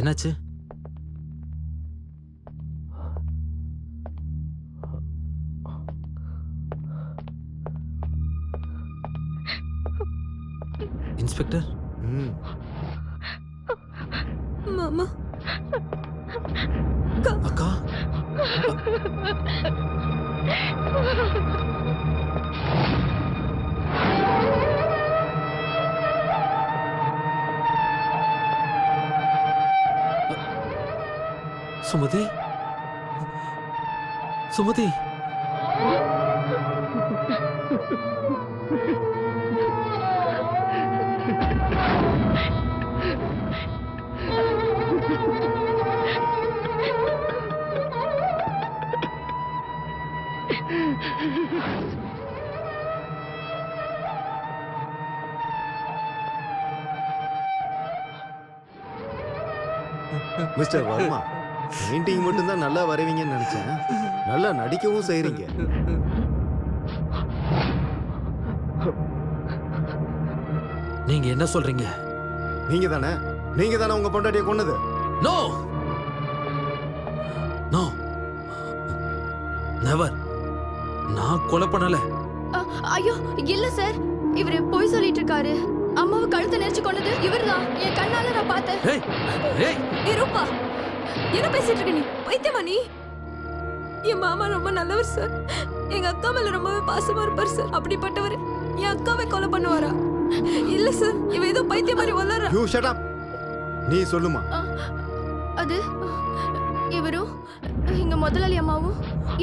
என்னாச்சு? இன்ஸ்பெக்டர். மாமா. அக்கா. சுமதி. சுமதி. மிஸ்டர் வர்மா, பெயிண்டிங் மட்டும்தான் நல்லா வரைவீங்கன்னு நினைச்சேன். நல்லா நடிக்கவும் செய்றீங்க. நீங்க என்ன சொல்றீங்க? நீங்க தானே உங்க பொண்டாட்டியை கொன்னது? No no, never. நான் கொலை பண்ணல. ஐயோ இல்ல சார், இவரு போய் சொல்லிட்டு இருக்காரு. அம்மாவை கழுத்தை நெரிச்சு கொண்டது இவர்தான். என் கண்ணால நான் பார்த்தேன். ஏய் ஏய் ஏய் ரூபா, என்ன பேசிட்டு இருக்க நீ? பைத்தியமா நீ? என் மாமா ரொம்ப நல்லவர் சார். எங்க அக்கா மேல ரொம்பவே பாசமா இருப்பார் சார். அப்படிப்பட்டவர் என் அக்காவை கொலை பண்ணுவாரா? இல்ல சார், இவ ஏதோ பைத்திய மாதிரி வளர்றா. You shut up. நீ சொல்லுமா. அது இவரும் எங்க முதலாளி அம்மாவும்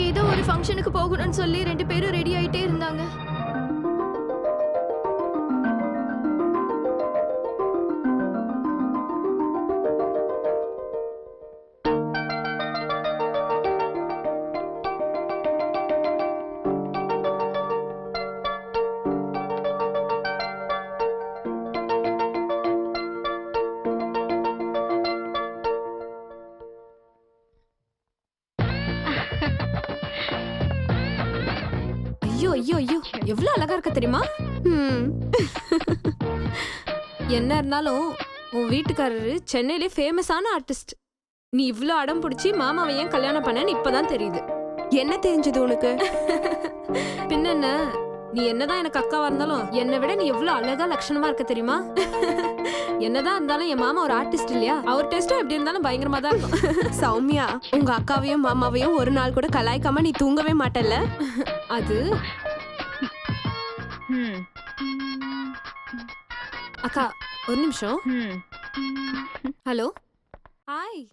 ஏதோ ஒரு ஃபங்க்ஷனுக்கு போகணும்னு சொல்லி 2 பேரும் ரெடி ஆயிட்டே இருந்தாங்க. ஐயோ ஐயோ ஐயோ, எவ்வளவு அழகா இருக்க தெரியுமா? என்ன இருந்தாலும் உன் வீட்டுக்காரரு சென்னையிலே ஃபேமஸான ஆர்டிஸ்ட். நீ இவ்ளோ அடம் பிடிச்சி மாமாவை ஏன் கல்யாணம் பண்ணன்னு இப்பதான் தெரியுது. என்ன தெரிஞ்சது உனக்கு? பின்ன என்ன, நீ என்னதான் எனக்கு அக்காவா இருந்தாலும் என்னை விட நீ எவ்வளவு அழகா லட்சணமா இருக்க தெரியுமா? என்னதான் இருந்தாலும் என் மாமா ஒரு ஆர்டிஸ்ட் இல்லையா? அவர் டெஸ்டும் எப்படி இருந்தாலும் பயங்கரமா தான் இருக்கும். சௌமியா, உங்க அக்காவையும் மாமாவையும் ஒரு நாள் கூட கலாய்க்காம நீ தூங்கவே மாட்டல்ல? அது அக்கா ஒரு நிமிஷம். ஹலோ. ஹாய்.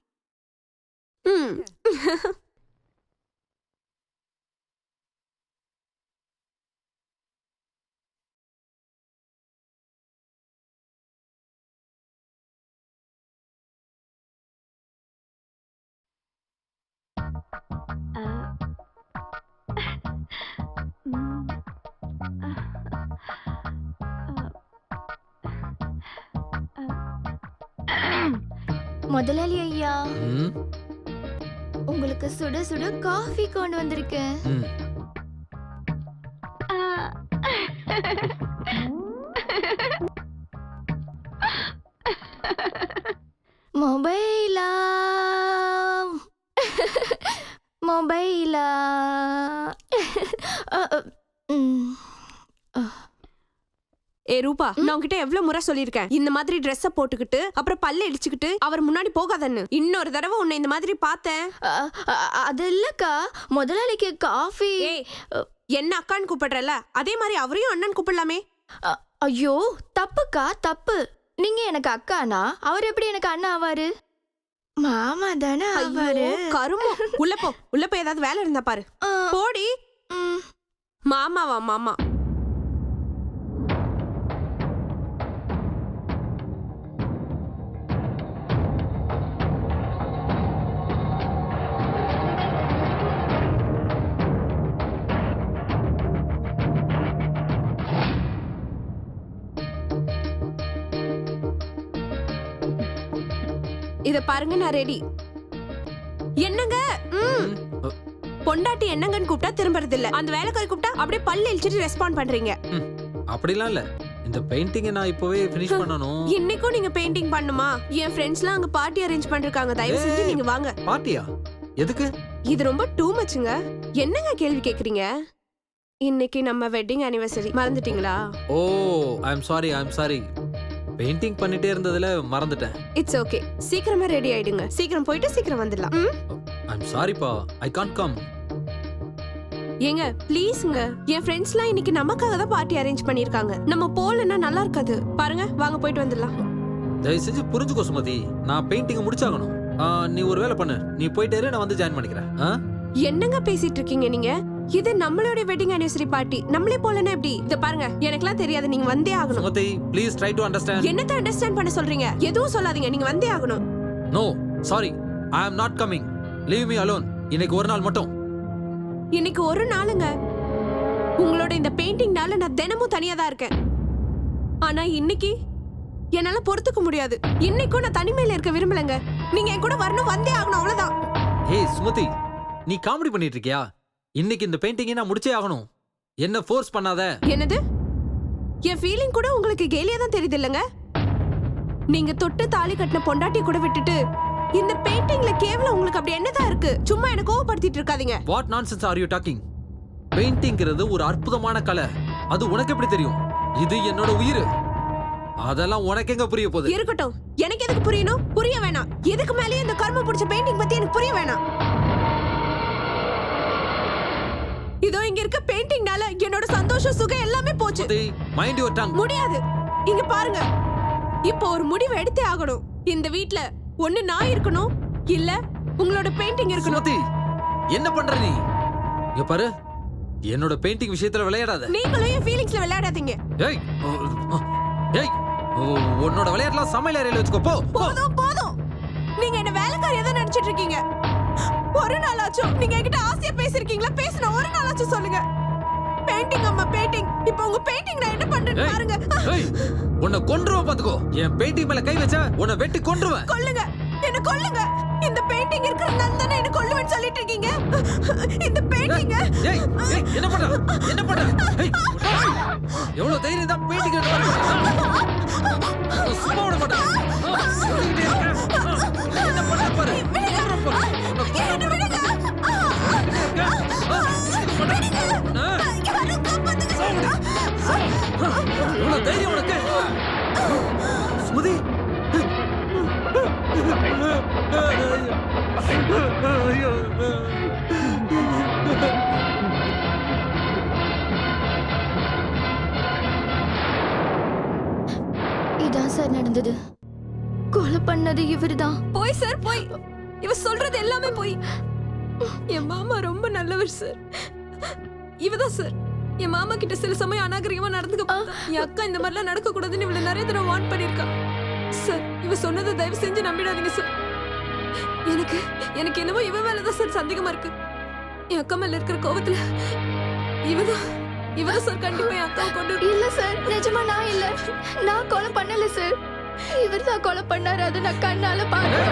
முதலாளி ஐயா, உங்களுக்கு சுட சுட காஃபி கொண்டு வந்திருக்கேன். மொபைலா மொபைலா. ஏ ரூபா, நான் உன்கிட்ட எவ்வளவு முறை சொல்லிருக்கேன், இந்த மாதிரி ட்ரெஸ்ஸ போட்டுக்கிட்டு அப்புறம் பல்ல இடிச்சுக்கிட்டு அவர் முன்னாடி போகாதன்னு. இன்னொரு தடவை உன்னை இந்த மாதிரி பார்த்தேன். அது இல்லக்கா, முதலாளிக்கு காஃபி. ஏய், என்ன அக்கான்னு கூப்பிடுறல, அதே மாதிரி அவரையும் அண்ணன் கூப்பிடலாமே. ஐயோ தப்புக்கா, தப்பு. நீங்க எனக்கு அக்கானா அவர் எப்படி எனக்கு அண்ணா ஆவாரு? மாமா தானே ஆவாரு. கருமோ, உள்ள போ, உள்ள போய் ஏதாவது வேலை இருந்தா பாரு. போடி. மாமாவா மாமா? இத பாருங்க, நான் ரெடி. என்னங்க? பொண்டாட்டி என்னங்கன்னு கூப்பிட்டா திரும்பறது இல்ல, அந்த வேலைக்காரி கூப்பிட்டா அப்படியே பல்ல இழிச்சிட்டு ரெஸ்பாண்ட் பண்றீங்க. அப்படிலாம் இல்ல, இந்த பெயிண்டிங்கை நான் இப்போவே ஃபினிஷ் பண்ணணும். இன்னைக்கும் நீங்க பெயிண்டிங் பண்ணுமா? என் ஃப்ரெண்ட்ஸ்லாம் அங்க பார்ட்டி அரேஞ்ச் பண்ணிருக்காங்க. தயவு செஞ்சு ஏய். நீங்க வாங்க. பார்ட்டியா? எதுக்கு? இது ரொம்ப டூ மச்சுங்க. என்னங்க கேள்வி கேக்குறீங்க? இன்னைக்கு நம்ம வெட்டிங் அனிவர்சரி மறந்துட்டீங்களா? ஓ ஐ எம் சாரி. பெயிண்டிங் பண்ணிட்டே இருந்ததுல மறந்துட்டேன். It's okay. சீக்கிரமா ரெடி ஆயிடுங்க. சீக்கிரம் போயிட்டு சீக்கிரம் வந்துடலாம். ஐ எம் சாரிப்பா, ஐ கான்ட் கம். ஏங்க ப்ளீஸ்ங்க, என் ஃப்ரெண்ட்ஸ்லாம் இன்னைக்கு நமக்காக தான் பார்ட்டி அரேஞ்ச் பண்ணிருக்காங்க. நம்ம போலன்னா நல்லா இருக்காது. பாருங்க, வாங்க போயிட்டு வந்துடலாம். தயவு செஞ்சு புரிஞ்சுக்கோ சுமதி, நான் பெயிண்டிங்கை முடிச்சாகணும். நீ ஒரு வேலை பண்ணு, நீ போயிட்டே இரு, நான் வந்து ஜாயின் பண்ணிக்கிறேன். என்னங்க பேசிட்டு இருக்கீங்க நீங்க? இது நம்மளோட வெட்டிங் அனிவர்சரி பார்ட்டி. நம்மளே போலன்னா எப்படி? இத பாருங்க, எனக்குலாம் தெரியாது, நீங்க வந்தே ஆகணும். Sumathi please try to understand. என்னத்த அண்டர்ஸ்டாண்ட் பண்ண சொல்றீங்க? எதுவும் சொல்லாதீங்க, நீங்க வந்தே ஆகணும். No sorry, I am not coming. Leave me alone. இன்னைக்கு ஒரு நாள் மட்டும். இன்னைக்கு ஒரு நாளுங்க. உங்களோட இந்த பெயிண்டிங்னால நான் தினமும் தனியா தான் இருக்கேன். ஆனா இன்னைக்கு என்னால பொறுத்துக்க முடியாது. இன்னைக்கும் நான் தனிமையில இருக்க விரும்பலங்க. நீங்க என் கூட வரணும், வந்தே ஆகணும், அவ்வளவுதான். ஏய் சுமதி, நீ காமெடி பண்ணிட்டு இருக்கியா? இன்னைக்கு இந்த பெயிண்டிங்கை நான் முடிச்சே ஆகணும். என்ன ஃபோர்ஸ் பண்ணாத. என்னது? என் ஃபீலிங் கூட உங்களுக்கு கேலியா தான் தெரியுது இல்லங்க? நீங்க தொட்டு தாலி கட்டின பொண்டாட்டி கூட விட்டுட்டு இந்த பெயிண்டிங்ல கேவலம் உங்களுக்கு அப்படி என்னதான் இருக்கு? சும்மா என்ன கோவப்படுத்திட்டு இருக்காதீங்க. What nonsense are you talking? பெயிண்டிங்கிறது ஒரு அற்புதமான கலை. அது உனக்கு எப்படி தெரியும்? இது என்னோட உயிர். அதெல்லாம் உனக்கு எங்க புரிய போகுது? இருக்கட்டும், எனக்கு எதுக்கு புரியணும்? புரிய வேணாம். எதுக்கு மேலே இந்த கர்மம் பிடிச்ச பெயிண்டிங் பத்தி எனக்கு புரிய வேணாம். இதோ இங்க இருக்க பெயிண்டிங்னால என்னோட சந்தோஷம் சுகம் எல்லாமே போச்சு. Mind your tongue. முடியாது. இங்க பாருங்க, இப்போ ஒரு முடிவு எடுத்தே ஆகணும். இந்த வீட்ல ஒண்ணு நான் இருக்கணும், இல்ல உங்களோட பெயிண்டிங் இருக்கணும். சுமதி, என்ன பண்ற நீ? இங்க பாரு, என்னோட பெயிண்டிங் விஷயத்துல விளையாடாத. நீங்களும் என் ஃபீலிங்ஸ்ல விளையாடாதீங்க. ஏய் ஏய், உன்னோட விளையாட்டுலாம் சமையல் அறையில வச்சுக்கோ. போ. போதும் போதும். நீங்க என்ன வேலைக்காரியா தான் நினைச்சிட்டு இருக்கீங்க. ஒரு நாளாச்சும் நீங்க என்கிட்ட ஆசையா பேசிருக்கீங்களா? பேசின ஒரு நாளாச்சும் சொல்லுங்க. பெயிண்டிங் அம்மா பெயிண்டிங். இப்போ உங்க பெயிண்டிங் நான் என்ன பண்றேன்னு பாருங்க. ஏய், உன்னை கொன்றுவேன் பாத்துக்கோ. என் பெயிண்டிங் மேல கை வச்சா உன்னை வெட்டி கொன்றுவேன். கொல்லுங்க, என்ன கொல்லுங்க. இந்த பெயிண்டிங் இருக்கிறதுனால தானே என்ன கொல்லுவேன்னு சொல்லிட்டு இருக்கீங்க. இந்த பெயிண்டிங். ஏய் ஏய், என்ன பண்ற? என்ன பண்ற? ஏய், எவ்வளவு தைரியம் தான் பெயிண்டிங் எடுத்து பாரு. சும்மா விட மாட்டேன். சொல்லிக்கிட்டே இருக்கேன். என்ன பண்ற பாரு. என்ன விடுங்க. எவ்வளவு தைரியம் உனக்கு? சுமதி, இதான் சார் நடந்தது. கொலை பண்ணது இவர்தான். போய் சார் போய். இவ சொல்றது எல்லாமே போய். என் மாமா ரொம்ப நல்லவர் சார். இவதான் சார் என் மாமா கிட்ட சில சமயம் அநாகரிகமா நடந்துக்க பார்த்தா. என் அக்கா இந்த மாதிரிலாம் நடக்க கூடாதுன்னு இவளை நிறைய தடவை வார்ன் பண்ணிருக்கா சார். இவ சொன்னதை தயவு செஞ்சு நம்பிடாதீங்க சார். எனக்கு என்னமோ இவ மேலதான் சார் சந்தேகமா இருக்கு. என் அக்கா மேல இருக்கிற கோவத்துல இவதான் சார் கண்டிப்பா என் அக்காவை கொண்டு இல்ல சார், நிஜமா நான் இல்ல. நான் கொலை பண்ணல சார். இவர்தான் கொலை பண்ணாரு. அது நான் கண்ணால பார்த்தேன்.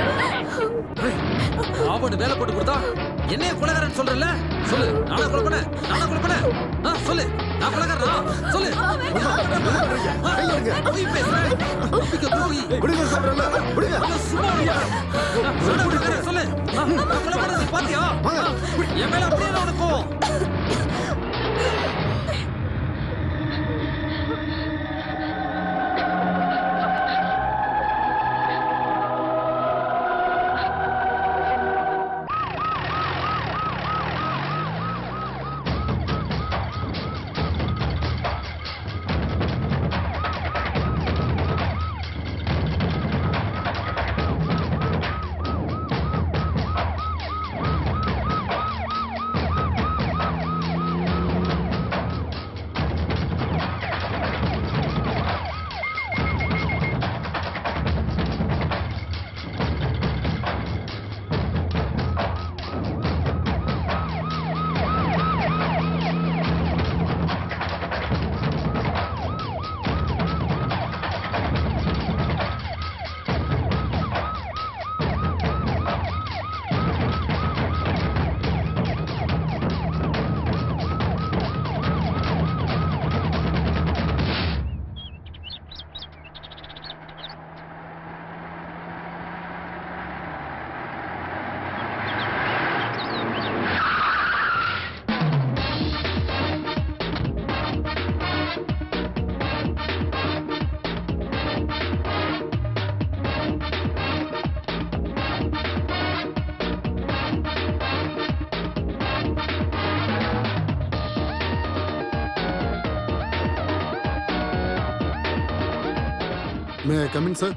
அவனு வேலை போட்டு கொடுத்தா என்னைய கொலைகாரன் சொல்றல? சொல்லு, நானா கொலை பண்ண? சொல்லு, நான் கொலைகாரனா? சொல்லு. போய் பேசுறேன். நம்பிக்கை துரோகி. விடுங்க சொல்றேன்ல, விடுங்க. சும்மா விடுங்க. சொல்லு. நான் கொலை பண்ணது பாத்தியா? என் மேல அப்படியே உனக்கு கோவம். May coming sir.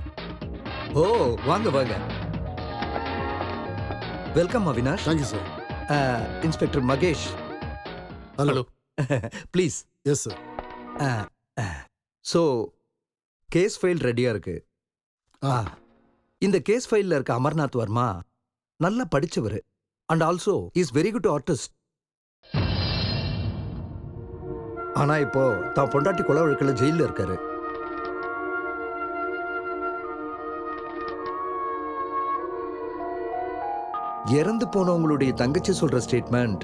ஓ வாங்க வாங்க. Welcome Avinash. Thank you sir. Inspector Mahesh. Hello. Please. Yes sir. So case file ரெடியா இருக்கு. இந்த கேஸ் ஃபைல்ல இருக்க அமர்நாத் வர்மா நல்லா படிச்சவர் and also is very good artist. ஆனா இப்போ தான் பொண்டாட்டி கொலை வழக்கில் ஜெயிலில் இருக்காரு. இறந்து போனவங்களுடைய தங்கச்சி சொல்ற ஸ்டேட்மெண்ட்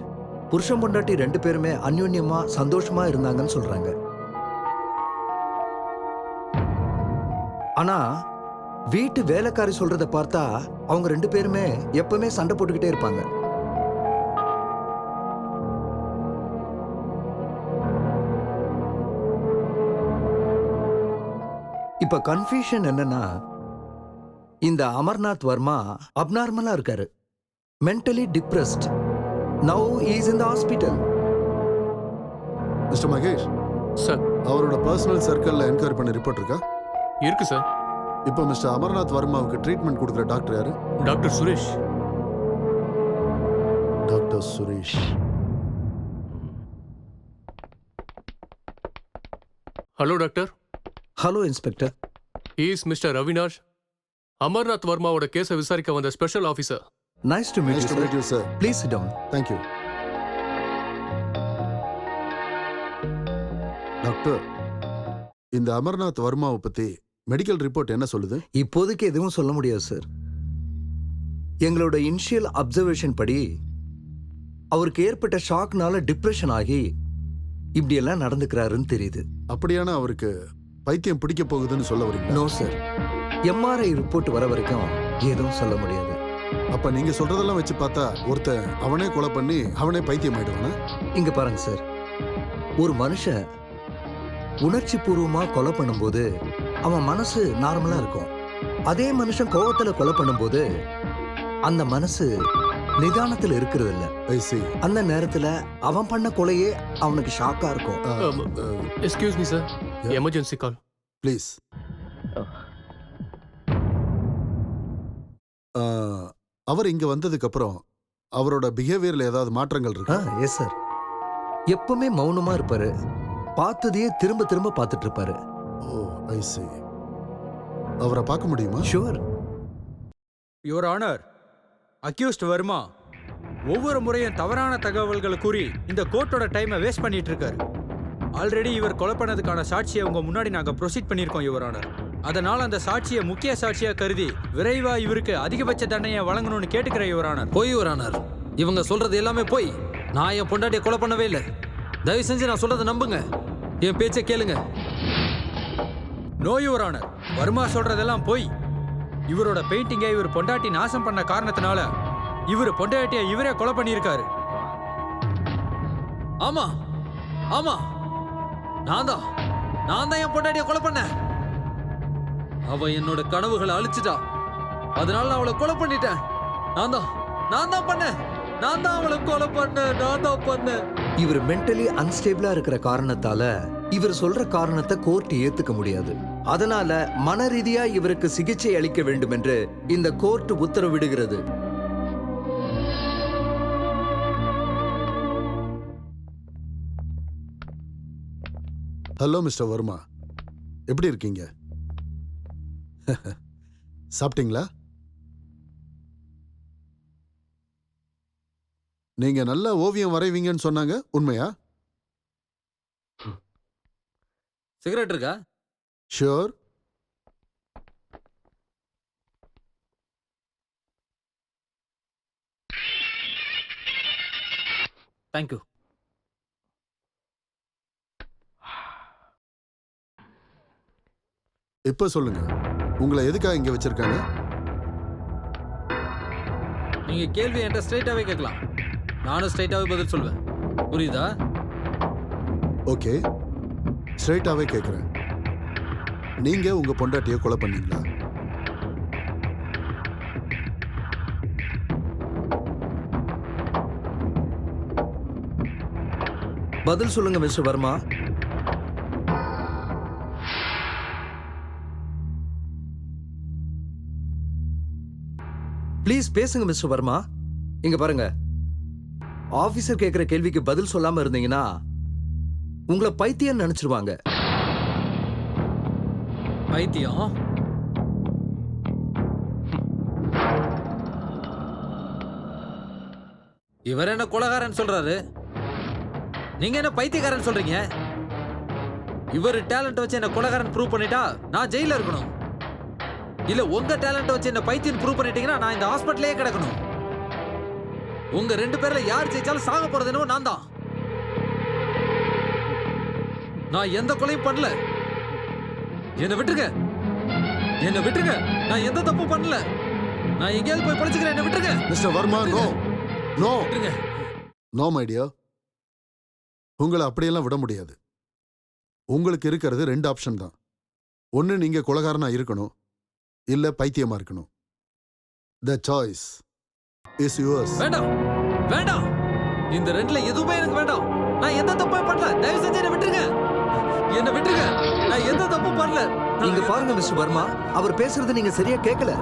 புருஷன் பொண்டாட்டி 2 பேருமே அந்யோன்யமா சந்தோஷமா இருந்தாங்கன்னு சொல்றாங்க. ஆனா வீட்டு வேலைக்காரி சொல்றத பார்த்தா அவங்க 2 பேருமே எப்பவுமே சண்டை போட்டுக்கிட்டே இருப்பாங்க. இப்ப கன்ஃபியூஷன் என்னன்னா, இந்த அமர்நாத் வர்மா அப்நார்மலா இருக்காரு, mentally depressed. Now is in the hospital. Mister Mahesh sir. அவரோட பர்சனல் சர்க்கிள்ல என்கொயரி பண்ண ரிப்போர்ட் இருக்கா? இருக்கு சார். இப்போ மிஸ்டர் அமர்நாத் வர்மாவுக்கு ட்ரீட்மெண்ட் கொடுக்குற டாக்டர் யாரு? Doctor Suresh. Doctor Suresh. Hello doctor. Hello inspector. Is mister Avinash, Amarnath வர்மாவோட கேஸை விசாரிக்க வந்த special officer. Nice to meet nice to meet you sir. Please sit down. Thank you. Doctor, இந்த அமர்நாத் வர்மாவை பத்தி மெடிக்கல் ரிப்போர்ட் என்ன சொல்லுது? இப்போதைக்கு எதுவும் சொல்ல முடியாது சார். எங்களோட இனிஷியல் அப்சர்வேஷன் படி அவருக்கு ஏற்பட்ட ஷாக்னால டிப்ரெஷன் ஆகி இப்படியெல்லாம் நடந்துக்கிறாருன்னு தெரியுது. அப்படியான அவருக்கு பைத்தியம் பிடிக்க போகுதுன்னு சொல்ல வரீங்களா? நோ சார், எம்ஆர்ஐ ரிப்போர்ட் வர வரைக்கும் எதுவும் சொல்ல முடியாது. அப்ப நீங்க சொல்றதெல்லாம் வச்சு பார்த்தா ஒருத்தன் அவனே கொலை பண்ணி அவனே பைத்தியம் ஆயிடுவானா? இங்க பாருங்க சார், ஒரு மனுஷன் உணர்ச்சி பூர்வமா கொலை பண்ணும்போது அவன் மனசு நார்மலா இருக்கும். அதே மனுஷன் கோவத்துல கொலை பண்ணும்போது அந்த மனசு நிதானத்துல இருக்கிறது இல்ல. I see. அந்த நேரத்துல அவன் பண்ண கொலையே அவனுக்கு ஷாக்கா இருக்கும். Excuse me sir, Yeah. Emergency call. Please. அவர் இங்க வந்ததுக்கு அப்புறம் அவரோட பிஹேவியர்ல ஏதாவது மாற்றங்கள் இருக்கா? எஸ் சார், எப்பவுமே மௌனமா இருப்பாரு, பார்த்ததையே திரும்ப திரும்ப பார்த்துட்டு இருப்பாரு. ஓ, ஐ see. அவரை பார்க்க முடியுமா? Sure. Your honour, accused Varma ஒவ்வொரு முறையும் தவறான தகவல்களை கூறி இந்த கோர்ட்டோட டைமை வேஸ்ட் பண்ணிட்டு இருக்காரு. ஆல்ரெடி இவர் கொலை பண்ணதுக்கான சாட்சியை உங்க முன்னாடி நாங்க ப்ரொசீட் பண்ணியிருக்கோம் யுவர் ஆனர். அதனால அந்த சாட்சியை முக்கிய சாட்சியா கருதி விரைவா இவருக்கு அதிகபட்ச தண்டனையை வழங்கணும்னு கேட்டுக்கிறேன் யுவர் ஆனர். போய் யுவர் ஆனர், இவங்க சொல்றது எல்லாமே போய். நான் என் பொண்டாட்டியை கொலை பண்ணவே இல்லை. தயவு செஞ்சு நான் சொல்றதை நம்புங்க, என் பேச்சை கேளுங்க. நோ யுவர் ஆனர், வர்மா சொல்றதெல்லாம் போய். இவரோட பெயிண்டிங்கை இவர் பொண்டாட்டி நாசம் பண்ண காரணத்தினால இவர் பொண்டாட்டியை இவரே கொலை பண்ணியிருக்காரு. ஆமா ஆமா, நான் தான் என் பொண்டாட்டியை கொலை பண்ணேன். அவ என்னோட கனவுகளை அழிச்சிட்டா, அதனால நான் அவளை கொலை பண்ணிட்டேன். நான் தான் பண்ணேன். நான் தான் அவளை கொலை பண்ணேன். இவர் மென்டலி அன்ஸ்டேபிளா இருக்கிற காரணத்தால இவர் சொல்ற காரணத்தை கோர்ட் ஏத்துக்க முடியாது. அதனால மன ரீதியா இவருக்கு சிகிச்சை அளிக்க வேண்டும் என்று இந்த கோர்ட் உத்தரவிடுகிறது. ஹலோ மிஸ்டர் வர்மா, எப்படி இருக்கீங்க? சாப்பிட்டீங்களா? நீங்க நல்ல ஓவியம் வரைவீங்கன்னு சொன்னாங்க, உண்மையா? சிகரெட் இருக்கா? ஷூர். தேங்க்யூ. இப்ப சொல்லுங்க, உங்களை எதுக்காக இங்க வச்சிருக்காங்க? நீங்க கேள்வி என்கிட்ட ஸ்ட்ரைட்டாவே கேட்கலாம், நானும் ஸ்ட்ரைட்டாவே பதில் சொல்வேன். புரியுதா? ஓகே, ஸ்ட்ரைட்டாவே கேட்குறேன். நீங்க உங்க பொண்டாட்டியை கொலை பண்ணீங்களா? பதில் சொல்லுங்க மிஸ்டர் வர்மா. ப்ளீஸ் பேசுங்க மிஸ்டர் வர்மா. இங்க பாருங்க, ஆபீசர் கேட்கிற கேள்விக்கு பதில் சொல்லாம இருந்தீங்கன்னா உங்களை பைத்தியம் நினைச்சிருவாங்க. பைத்தியம்? இவர் என்ன கொலகாரன் சொல்றாரு, நீங்க என்ன பைத்தியக்காரன் சொல்றீங்க? இவர் டேலண்ட் வச்சு என்ன கொலகாரன் ப்ரூவ் பண்ணிட்டா நான் ஜெயில இருக்கணும். இல்ல உங்க டேலண்ட் வச்சு என்ன பைத்தியம் ப்ரூவ் பண்ணிட்டீங்கன்னா நான் இந்த ஹாஸ்பிட்டலே கிடக்கணும். உங்க 2 பேர்ல யார் ஜெயிச்சாலும் சாக போறது என்னவோ நான் தான். நான் எந்த கொலையும் பண்ணல. என்ன விட்டுருங்க, என்ன விட்டுருங்க. நான் எந்த தப்பும் பண்ணல. நான் எங்கேயாவது போய் பழிச்சுக்கிறேன். என்ன விட்டுருங்க மிஸ்டர் வர்மா. நோ நோ விட்டுருங்க. நோ மை டியர், உங்களை அப்படியெல்லாம் விட முடியாது. உங்களுக்கு இருக்கிறது 2 ஆப்ஷன் தான். ஒன்னு நீங்க கொலைகாரனா இருக்கணும், இல்ல பைத்தியமா இருக்கணும். The choice is yours. வேண்டாம் வேண்டாம், இந்த 2ல எதுவுமே எனக்கு வேண்டாம். நான் எந்த தப்பும் பண்ணல. தயவு செஞ்சு என்ன விட்டுருங்க, என்ன விட்டுருங்க. நான் எந்த தப்பும் பண்ணல. இங்க பாருங்க மிஸ்டர் வர்மா, அவர் பேசுறத நீங்க சரியா கேட்கல.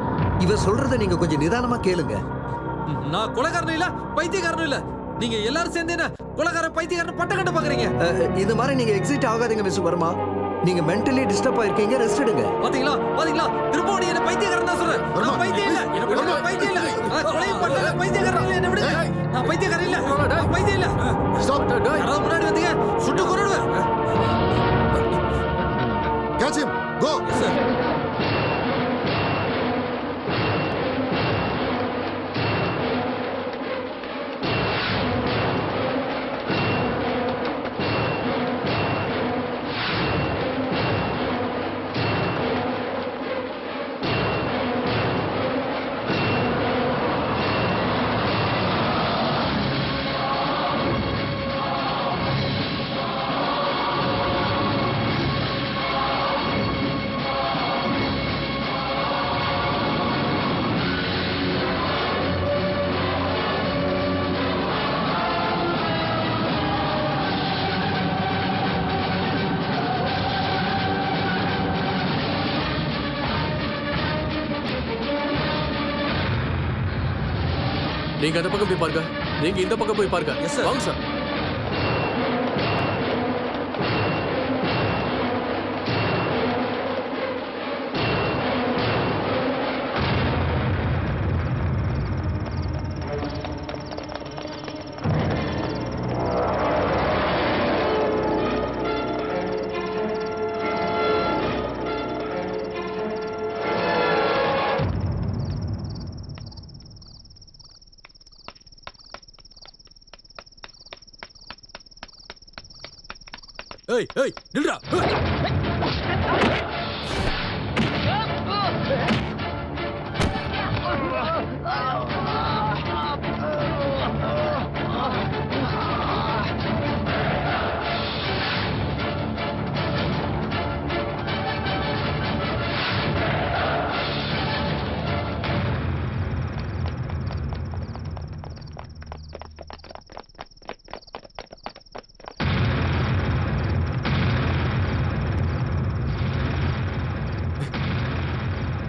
இவர் சொல்றத நீங்க கொஞ்சம் நிதானமா கேளுங்க. நான் கொலைகாரனும் இல்ல பைத்தியக்காரனும் இல்ல. நீங்க எல்லாரும் சேர்ந்து என்ன கொலைகாரன் பைத்தியக்காரன் பட்டம் கட்ட பாக்குறீங்க. இந்த மாதிரி நீங்க எக்ஸிட் ஆகாதீங்க மிஸ்டர் வர்மா. நீங்க மென்டலி டிஸ்டர்ப் ஆயிருக்கீங்க, ரெஸ்ட் எடுங்க. பாத்தீங்களா பாத்தீங்களா, திரும்ப நீ என்ன பைத்தியக்காரன் தான் சொல்ற. நான் பைத்தியம் இல்ல, நான் பைத்தியம் இல்ல. நான் கொலையும் பண்ணல, பைத்தியக்காரன் இல்ல. என்ன விடுங்க, நான் பைத்தியக்காரன் இல்ல, நான் பைத்தியம் இல்ல. ஸ்டாப். யாராவது முன்னாடி வந்தீங்க சுட்டு கொன்னுடுவேன். Catch him. Go. Yes sir. நீங்க அந்த பக்கம் போய் பாருங்க, நீங்க இந்த பக்கம் போய் பாருங்க. Yes, sir. வாங்க சார். ஏய் ஏய் நில்றா.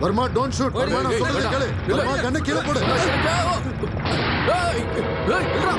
Verma don't shoot. வர்மா நான் சொல்றதை கேளு. வர்மா கண்ணை கீழே போடு. ஏய், ஏய், நில்றா.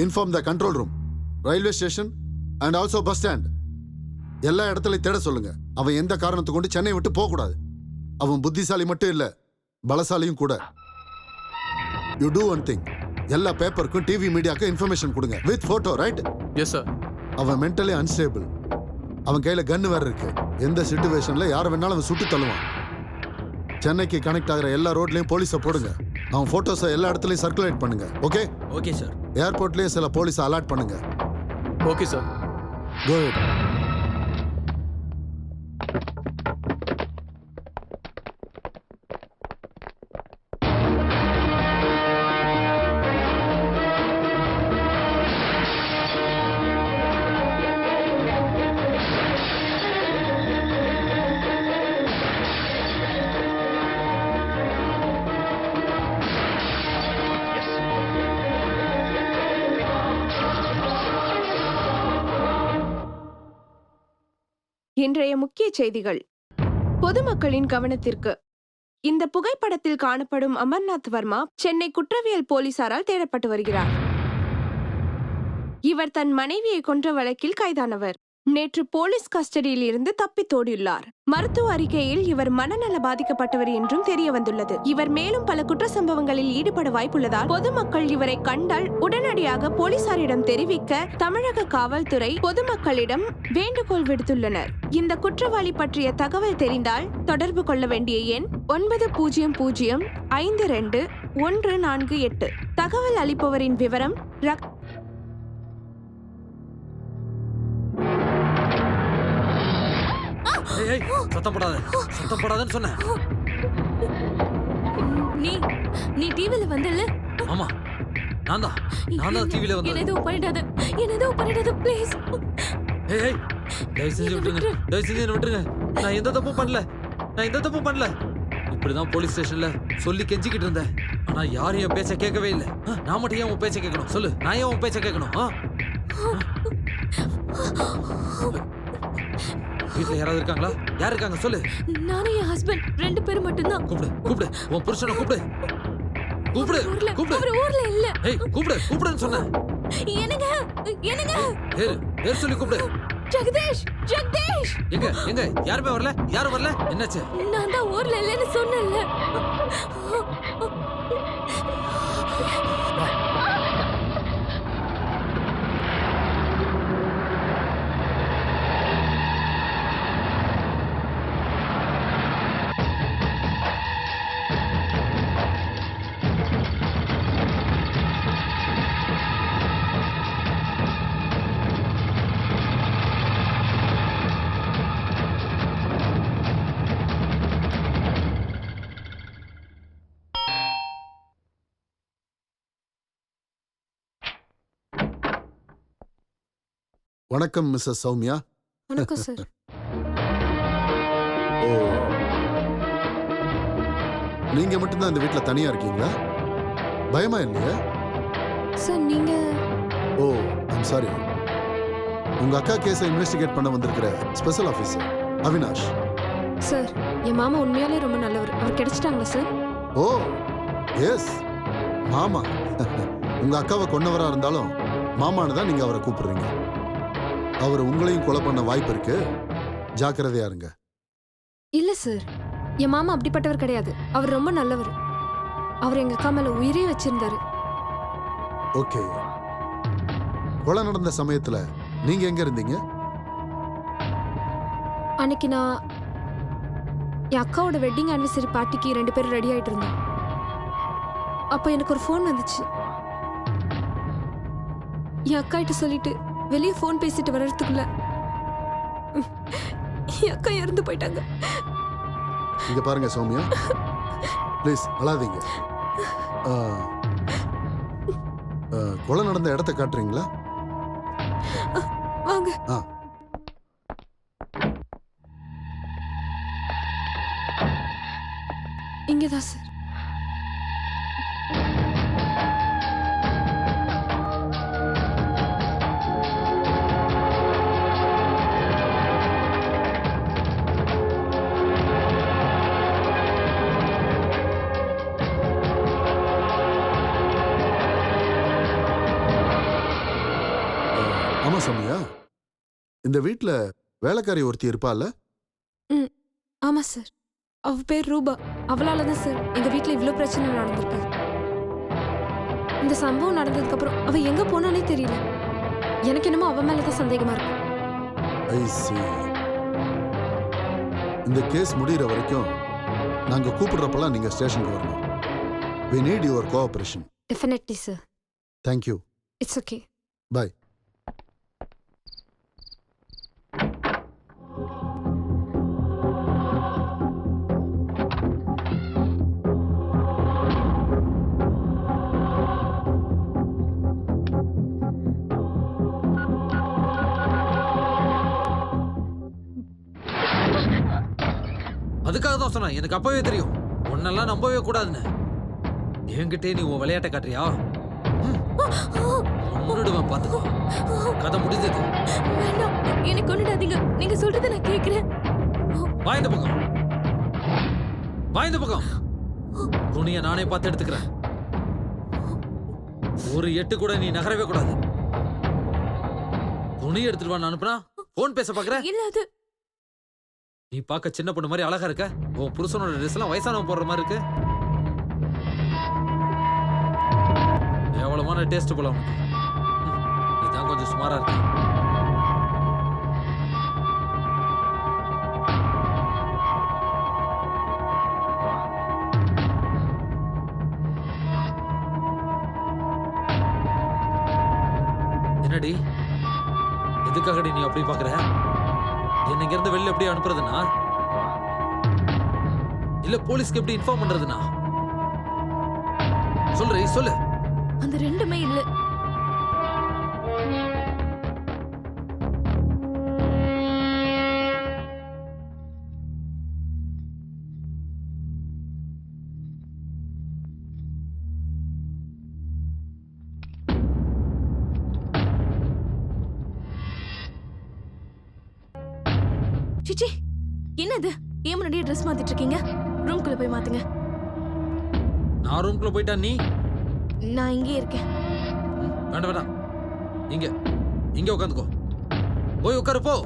Inform the control room, railway station and also bus stand. எல்லா இடத்துலையும் தேட சொல்லுங்க. அவன் எந்த காரணத்தை கொண்டு சென்னை விட்டு போக கூடாது. அவன் புத்திசாலி மட்டும் இல்ல, பலசாலியும் கூட. யூ டூ ஒன் திங், எல்லா பேப்பருக்கும் டிவி மீடியாவுக்கும் இன்ஃபர்மேஷன் கொடுங்க with photo, right? Yes sir. அவன் மென்டலி அன்ஸ்டேபிள். அவன் கையில கன்னு வேற இருக்கு. எந்த சிச்சுவேஷன்ல யாரை வேணாலும் அவன் சுட்டு தள்ளுவான். சென்னைக்கு கனெக்ட் ஆகிற எல்லா ரோட்லயும் போலீஸை போடுங்க. அவன் போட்டோஸை எல்லா இடத்துலயும் சர்க்குலேட் பண்ணுங்க. Okay okay sir. ஏர்போர்ட்லயும் சில போலீஸை அலர்ட் பண்ணுங்க. Okay sir. Go ahead. இன்றைய முக்கிய செய்திகள். பொதுமக்களின் கவனத்திற்கு. இந்த புகைப்படத்தில் காணப்படும் அமர்நாத் வர்மா சென்னை குற்றவியல் போலீசாரால் தேடப்பட்டு வருகிறார். இவர் தன் மனைவியை கொன்ற வழக்கில் கைதானவர். நேற்று போலீஸ் கஸ்டடியில் இருந்து தப்பித்தோடியுள்ளார். மருத்துவ அறிக்கையில் இவர் மனநல பாதிக்கப்பட்டவர் என்றும் தெரிய வந்துள்ளது. இவர் மேலும் பல குற்ற சம்பவங்களில் ஈடுபட வாய்ப்புள்ளதால் பொதுமக்கள் இவரை கண்டால் உடனடியாக போலீசாரிடம் தெரிவிக்க தமிழக காவல்துறை பொதுமக்களிடம் வேண்டுகோள் விடுத்துள்ளனர். இந்த குற்றவாளி பற்றிய தகவல் தெரிந்தால் தொடர்பு கொள்ள வேண்டிய எண் 90052148. தகவல் அளிப்பவரின் விவரம் சத்தம் போடாதன்னு சொன்னேன். நீ டிவில வந்தல? ஆமா, நான் தான் டிவில வந்தேன். என்ன எதுவும் பண்ணிடாத ப்ளீஸ். ஏய் தயவு செஞ்சு விட்டுருங்க. நான் எந்த தப்பும் பண்ணல. இப்படிதான் போலீஸ் ஸ்டேஷன்ல சொல்லி கெஞ்சிக்கிட்டு இருந்தேன். ஆனா யாரும் என் பேச்ச கேட்கவே இல்லை. நான் மட்டும் ஏன் உன் பேச்ச கேட்கணும் சொல்லு? நான் ஏன் உன் பேச்ச கேட்கணும்? வீட்டுல யாராவது இருக்காங்களா? யார் இருக்காங்க சொல்லு? நானும் என் ஹஸ்பண்ட் 2 பேரும் மட்டும்தான். கூப்பிடு உன் புருஷனை கூப்பிடு. அவர் ஊர்ல இல்ல. ஏய் கூப்பிடுன்னு சொன்னேன். என்னங்க பேர் சொல்லி கூப்பிடு. ஜெகதீஷ். எங்க யாரும் வரல. என்னாச்சு? நான் தான் ஊர்ல இல்லன்னு சொன்னேன்ல. வணக்கம் மிஸ்ஸஸ் சௌமியா. வணக்கம் சார். ஓ, நீங்க மட்டும்தான் இந்த வீட்ல தனியா இருக்கீங்களா? பயமா இல்லையா? சார் நீங்க? ஓ, ஐம் சாரி. உங்க அக்கா கேஸை இன்வெஸ்டிகேட் பண்ண வந்திருக்கிற ஸ்பெஷல் ஆஃபீஸர் அவினாஷ். சார் என் மாமா உண்மையாலே ரொம்ப நல்லவர். அவர் கிடைச்சிட்டாங்களா சார்? ஓ எஸ், மாமா. உங்க அக்காவை கொன்னவரா இருந்தாலும் மாமான்னு தான் நீங்க அவரை கூப்பிடுறீங்க. அவர் உங்களையும் கொலை பண்ண வாய்ப்பு இருக்கு, ஜாக்கிரதையா இருங்க. இல்ல சார், என் மாமா அப்படிப்பட்டவர் கிடையாது. அவர் ரொம்ப நல்லவர். அவர் எங்க அக்கா மேல உயிரே வச்சிருந்தாரு. ஓகே, கொலை நடந்த சமயத்துல நீங்க எங்க இருந்தீங்க? அன்னைக்கு நான் என் அக்காவோட வெட்டிங் ஆனிவர்சரி பார்ட்டிக்கு 2 பேரும் ரெடி ஆயிட்டு இருந்தோம். அப்போ எனக்கு ஒரு ஃபோன் வந்துச்சு. என் அக்கா கிட்ட சொல்லிட்டு வெளியே ஃபோன் பேசிட்டு வர்றதுக்குள்ள என் அக்கா இறந்து போயிட்டாங்க. இங்க பாருங்க சௌமியா, ப்ளீஸ் அழாதீங்க. கொலை நடந்த இடத்தை காட்டுறீங்களா? வாங்க. இங்கதான் சார். ஆமா சௌமியா, இந்த வீட்ல வேலைக்காரி ஒருத்தி இருப்பாள்ல? ஆமா சார், அவ பேர் ரூபா. அவளால தான் சார் எங்க வீட்ல இவ்ளோ பிரச்சனை நடந்திருக்கு. இந்த சம்பவம் நடந்ததுக்கு அப்புறம் அவ எங்க போனானே தெரியல. எனக்கு என்னமோ அவ மேல தான் சந்தேகமா இருக்கு. ஐ see. இந்த கேஸ் முடிகிற வரைக்கும் நாங்க கூப்பிடுறப்பெல்லாம் நீங்க ஸ்டேஷனுக்கு வரணும். We need your cooperation. Definitely sir. Thank you. It's okay. Bye. அதுக்காக தான் சொன்னேன், எனக்கு அப்பவே தெரியும் உன்னெல்லாம் நம்பவே கூடாதுன்னு. என்கிட்டே நீ உன் விளையாட்டை காட்டுறியா? முன்னிடுவேன், பாத்துக்கோ. கதை முடிஞ்சது. வேண்டாம், என்னை கொண்டுடாதீங்க. நீங்க சொல்றதை நான் கேக்குறேன். வா இந்த பக்கம், வா இந்த பக்கம். துணியை நானே பார்த்து எடுத்துக்கிறேன். ஒரு எட்டு கூட நீ நகரவே கூடாது. துணி எடுத்துட்டு வா அனுப்புனா போன் பேச பாக்குற. இல்ல அது நீ பார்க்க சின்ன பொண்ணு மாதிரி அழகா இருக்க. உன் புருஷனோட ட்ரெஸ் எல்லாம் வயசானவன் போடுற மாதிரி இருக்கு. எவ்வளவான டேஸ்ட் போல உனக்கு. இதான் கொஞ்சம் சுமாரா இருக்கு. என்னடி, எதுக்காகடி நீ அப்படி பாக்குற? என்ன இங்க இருந்து வெளில எப்படி அனுப்புறதுனா, இல்ல போலீஸ்க்கு எப்படி இன்ஃபார்ம் பண்றதுனா? சொல்றீ சொல்லு. அந்த ரெண்டுமே இல்ல. சிச்சி, என்னது? ஏன் முன்னாடியே ட்ரெஸ் மாத்திட்டு இருக்கீங்க? ரூம்குள்ள போய் மாத்துங்க. நான் ரூம்குள்ள போயிட்டா நீ? நான் இங்கே இருக்கேன். வேண்டாம் வேண்டாம், இங்க இங்க உட்காந்துக்கோ. போய் உட்காரு, போ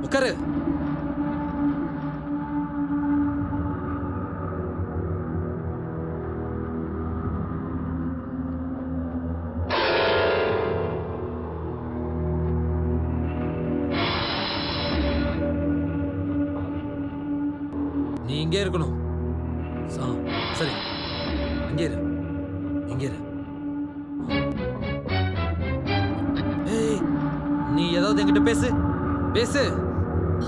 உட்காரு. நீ இங்கே இருக்கணும். சரி, இங்கே இரு, இங்கே இரு. ஏய், நீ ஏதாவது என்கிட்ட பேசு, பேசு.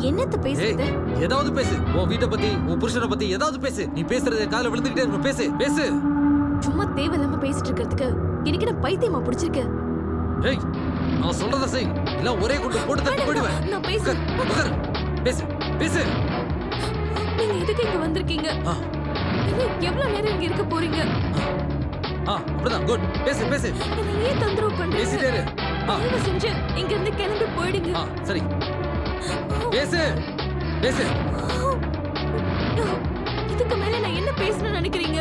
என்னத்த பேசுறது? ஏதாவது பேசு. உன் வீட்டை பத்தி, உன் புருஷனை பத்தி ஏதாவது பேசு. நீ பேசுறது காதுல விழுந்துகிட்டே இருக்கணும். பேசு, பேசு. சும்மா தேவையில்லாம பேசிட்டு இருக்கிறதுக்கு எனக்கு என்ன பைத்தியமா பிடிச்சிருக்கு? ஏய், நான் சொல்றத செய், இல்ல ஒரே குண்டு போட்டு தட்டி போடுவேன். நான் பேசுறேன். உட்கார், பேசு, பேசு. நீங்க எதுக்கு இங்க வந்திருக்கீங்க? இன்னும் எவ்வளவு நேரம் இங்க இருக்க போறீங்க? அப்படிதான். குட். பேசு, பேசு. என்ன ஏன் தொந்தரவு பண்றீங்க? பேசிட்டே இரு. தயவு செஞ்சு இங்க இருந்து கிளம்பி போயிடுங்க. சரி, பேசு, பேசு. இதுக்கு மேல நான் என்ன பேசணும்னு நினைக்கிறீங்க?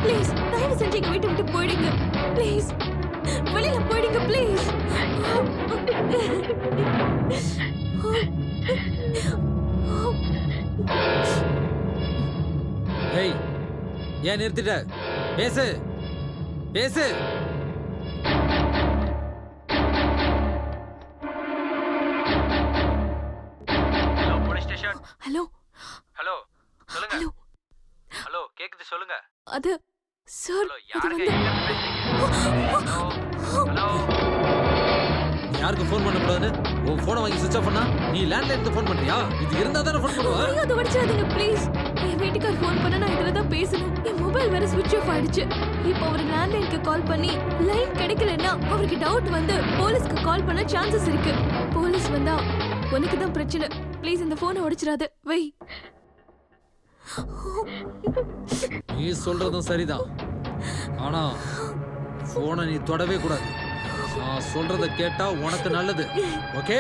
ப்ளீஸ் தயவு செஞ்சு எங்க வீட்டை விட்டு போயிடுங்க. ப்ளீஸ் வெளியில போயிடுங்க ப்ளீஸ். ஏய், ஏன் நிறுத்திட்ட? பேசு, பேசு. Hello police station. Hello hello சொல்லுங்க. ஹலோ ஹலோ கேக்குது, சொல்லுங்க. அது சார், ஹலோ அது யாருங்க வந்து எங்க இருந்து பேசுறீங்க? Hello hello. நீ யாருக்கு ஃபோன் பண்ண கூடாதுன்னு உன் போனை வாங்கி சுவிட்ச் ஆஃப் பண்ணா நீ லேண்ட்லைனுக்கு ஃபோன் பண்றியா? இது இருந்தா தானே ஃபோன் பண்ணுவா? ஐயோ, அதை வடிச்சிடாதீங்க ப்ளீஸ். என் வீட்டுக்கார் ஃபோன் பண்ண நான் இதுல தான் பேசணும். என் மொபைல் வேற ஸ்விட்ச் ஆஃப் ஆயிடுச்சு. இப்போ அவர் லேண்ட்லைனுக்கு கால் பண்ணி லைன் கிடைக்கலன்னா அவருக்கு டவுட் வந்து போலீஸ்க்கு கால் பண்ண சான்சஸ் இருக்கு. போலீஸ் வந்தா உனக்கு தான் பிரச்சனை. ப்ளீஸ் இந்த போனை உடைச்சிடாத. வை. நீ சொல்றதும் சரிதான், ஆனா போனை நீ தொடவே கூடாது. நான் சொல்றத கேட்டா உனக்கு நல்லது. ஓகே,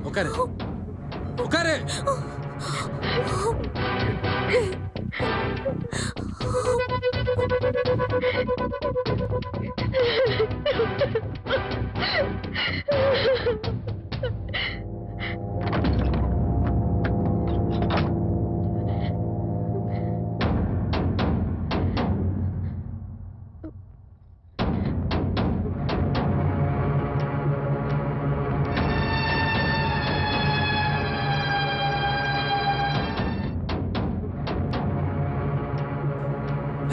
உட்காரு, உட்காரு.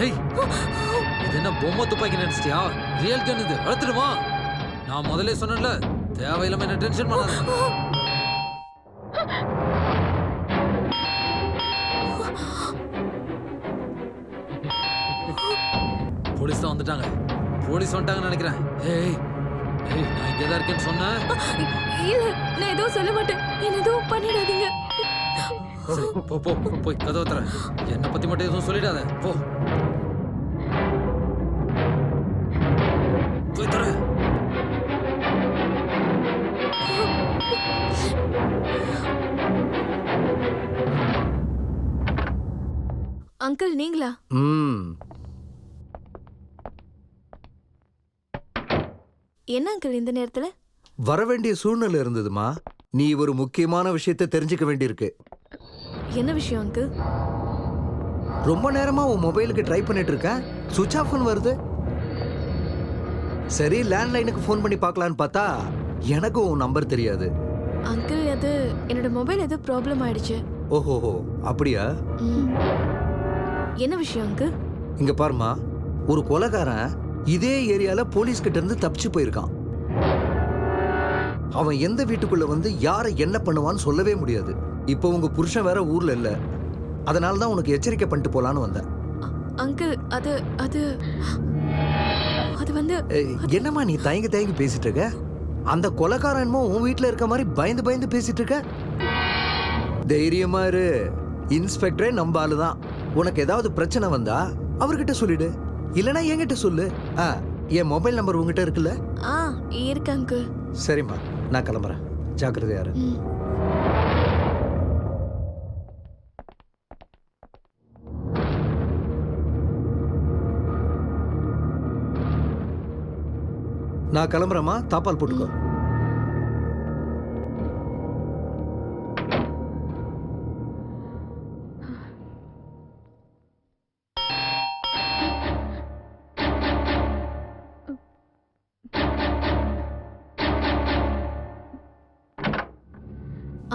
ஏய், இது என்ன பொம்மை துப்பாக்கி நினைச்சிட்டியா? ரியல் கன் இது. வளர்த்துடுமா? நான் முதல்ல சொன்னேன்ல, தேவையில்லாம என்ன டென்ஷன் பண்ணாத. போலீஸ் தான் வந்துட்டாங்க. போலீஸ் வந்துட்டாங்கன்னு நினைக்கிறேன். ஏய் ஏய், நான் இங்கே தான் இருக்கேன்னு சொன்னேன். இல்ல, நான் எதுவும் சொல்ல மாட்டேன். என்ன எதுவும் பண்ணிடாதீங்க. சரி, போ போ போ, போய் கதவை தர. என்னை பத்தி மட்டும் எதுவும் சொல்லிடாத. போ, போய் தர. அங்கிள் நீங்களா? ம் என்ன அங்கிள் இந்த நேரத்துல? வர வேண்டிய சூழ்நிலை இருந்ததுமா. நீ ஒரு முக்கியமான விஷயத்தை தெரிஞ்சுக்க வேண்டியிருக்கு. என்ன விஷயம் அங்கிள்? ரொம்ப நேரமா உன் மொபைலுக்கு ட்ரை பண்ணிட்டு இருக்கேன், சுவிட்ச் ஆஃப் வருது. சரி லேண்ட்லைனுக்கு ஃபோன் பண்ணி பார்க்கலான்னு பார்த்தா எனக்கும் உன் நம்பர் தெரியாது. அங்கிள் அது என்னோட மொபைல் ஏதோ ப்ராப்ளம் ஆயிடுச்சு. ஓஹோஹோ அப்படியா? ம். என்ன விஷயம் அங்கிள்? இங்க பாருமா, ஒரு கொலைகாரன் இதே ஏரியால போலீஸ் கிட்ட இருந்து தப்பிச்சு போயிருக்கான். அவன் எந்த வீட்டுக்குள்ள வந்து யாரை என்ன பண்ணுவான்னு சொல்லவே முடியாது. இப்போ உங்க புருஷன் வேற ஊர்ல இல்ல, அதனால தான் உனக்கு எச்சரிக்கை பண்ணிட்டு போலான்னு வந்தேன். அங்கிள் அது அது அது வந்து என்னம்மா நீ தயங்கி தயங்கி பேசிட்டு இருக்க? அந்த கொலைகாரன் என்னமோ உன் வீட்டுல இருக்க மாதிரி பயந்து பயந்து பேசிட்டு இருக்க. தைரியமா இரு, இன்ஸ்பெக்டரே நம்ம ஆளுதான். உனக்கு ஏதாவது பிரச்சனை வந்தா அவர்கிட்ட சொல்லிடு, இல்லனா என்கிட்ட சொல்லு. என் மொபைல் நம்பர் உங்ககிட்ட இருக்குல்ல? இருக்கு அங்கிள். சரிம்மா, நான் கிளம்புறேன். ஜாக்கிரதையா இரு. நான் கிளம்புறேம்மா, தாப்பால் போட்டுக்கோ.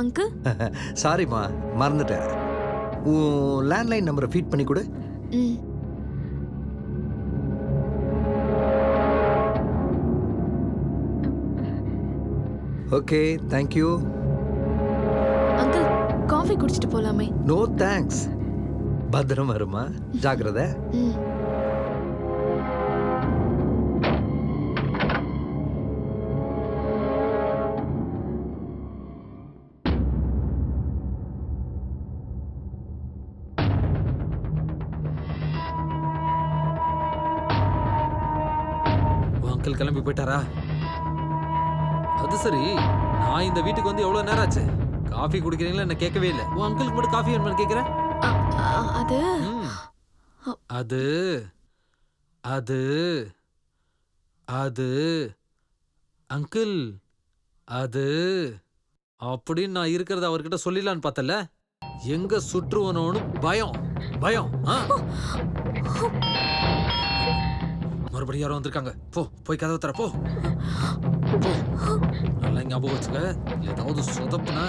அங்கிள் சாரிம்மா, மறந்துட்டேன். உன் லேண்ட்லைன் நம்பரை ஃபீட் பண்ணி கொடு. ம். Okay, thank you. அங்கிள் காஃபி குடிச்சிட்டு போலாமே? No thanks. பத்திரமா இருமா, ஜாக்கிரதை. ம். அங்கிள் கிளம்பி போயிட்டாரா? அது சரி, நான் இந்த வீட்டுக்கு வந்து எவ்வளவு நேரம் ஆச்சு? காஃபி குடிக்கிறீங்களா என்ன கேட்கவே இல்லை. உன் அங்கிளுக்கு மட்டும் காஃபி வேணும்னு கேட்கிறேன். அது அது அது அது அங்கிள் அது அப்படின்னு நான் இருக்கிறத அவர்கிட்ட சொல்லிடலான்னு பார்த்தல, எங்க சுற்றுவனோன்னு பயம் பயம். மறுபடியும் யாரும் வந்திருக்காங்க. போய் கதவை தர போ. நல்லா ஞாபகம் வச்சுக்க, ஏதாவது சொதப்புனா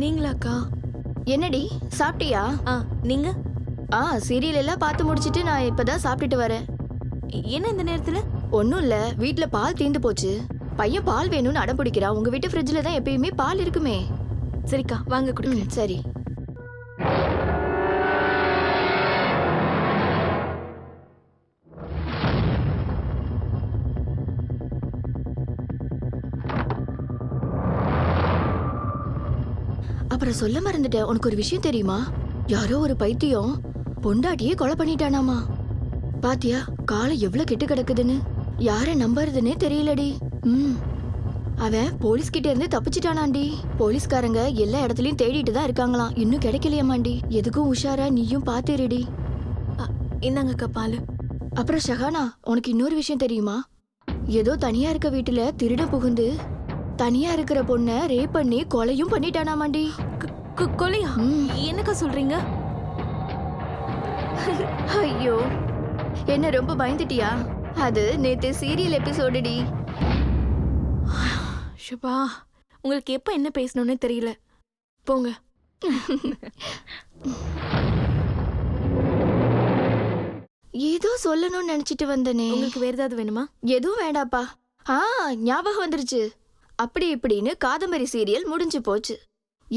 நீங்களாக்கா? என்னடி சாப்பிட்டியா? நீங்க? சீரியல் எல்லாம் பார்த்து முடிச்சிட்டு நான் இப்பதான் சாப்பிட்டுட்டு வரேன். என்ன இந்த நேரத்துல? ஒன்றும் இல்லை, வீட்டில் பால் தீர்ந்து போச்சு. பையன் பால் வேணும்னு அடம் பிடிக்கிறான். உங்க வீட்டு ஃப்ரிட்ஜில் தான் எப்பயுமே பால் இருக்குமே. சரிக்கா, வாங்க குடிக்கிறேன். சரி. அப்புறம் சொல்ல மறந்துட்டேன், உனக்கு ஒரு விஷயம் தெரியுமா? யாரோ ஒரு பைத்தியம் பொண்டாட்டியே கொலை பண்ணிட்டானாமா. பாத்தியா காலை எவ்வளவு கெட்டு கிடக்குதுன்னு? யார நம்புறதுன்னே தெரியலடி. அவன் போலீஸ் கிட்ட இருந்து தப்பிச்சிட்டானாண்டி. போலீஸ்காரங்க எல்லா இடத்துலயும் தேடிட்டு தான் இருக்காங்களாம், இன்னும் கிடைக்கலையாமாண்டி. எதுக்கும் உஷாரா நீயும் பாத்துருடி. இந்தாங்கக்கா பால். அப்புறம் ஷஹானா, உனக்கு இன்னொரு விஷயம் தெரியுமா? ஏதோ தனியா இருக்க வீட்டுல திருட புகுந்து தனியா இருக்கிற பொண்ண ரேப் பண்ணி கொலையும் பண்ணிட்டானாமாண்டி. கொலையா? என்னக்கா சொல்றீங்க? ஐயோ, என்ன ரொம்ப பயந்துட்டியா? அது நேத்து சீரியல் எபிசோடுடி. ஷபா, உங்களுக்கு எப்ப என்ன பேசணும்னு தெரியல. போங்க. ஏதோ சொல்லணும்னு நினைச்சிட்டு வந்தனே. உங்களுக்கு வேற ஏதாவது வேணுமா? எதுவும் வேண்டாப்பா. ஞாபகம் வந்துருச்சு. அப்படி இப்படின்னு காதம்பரி சீரியல் முடிஞ்சு போச்சு.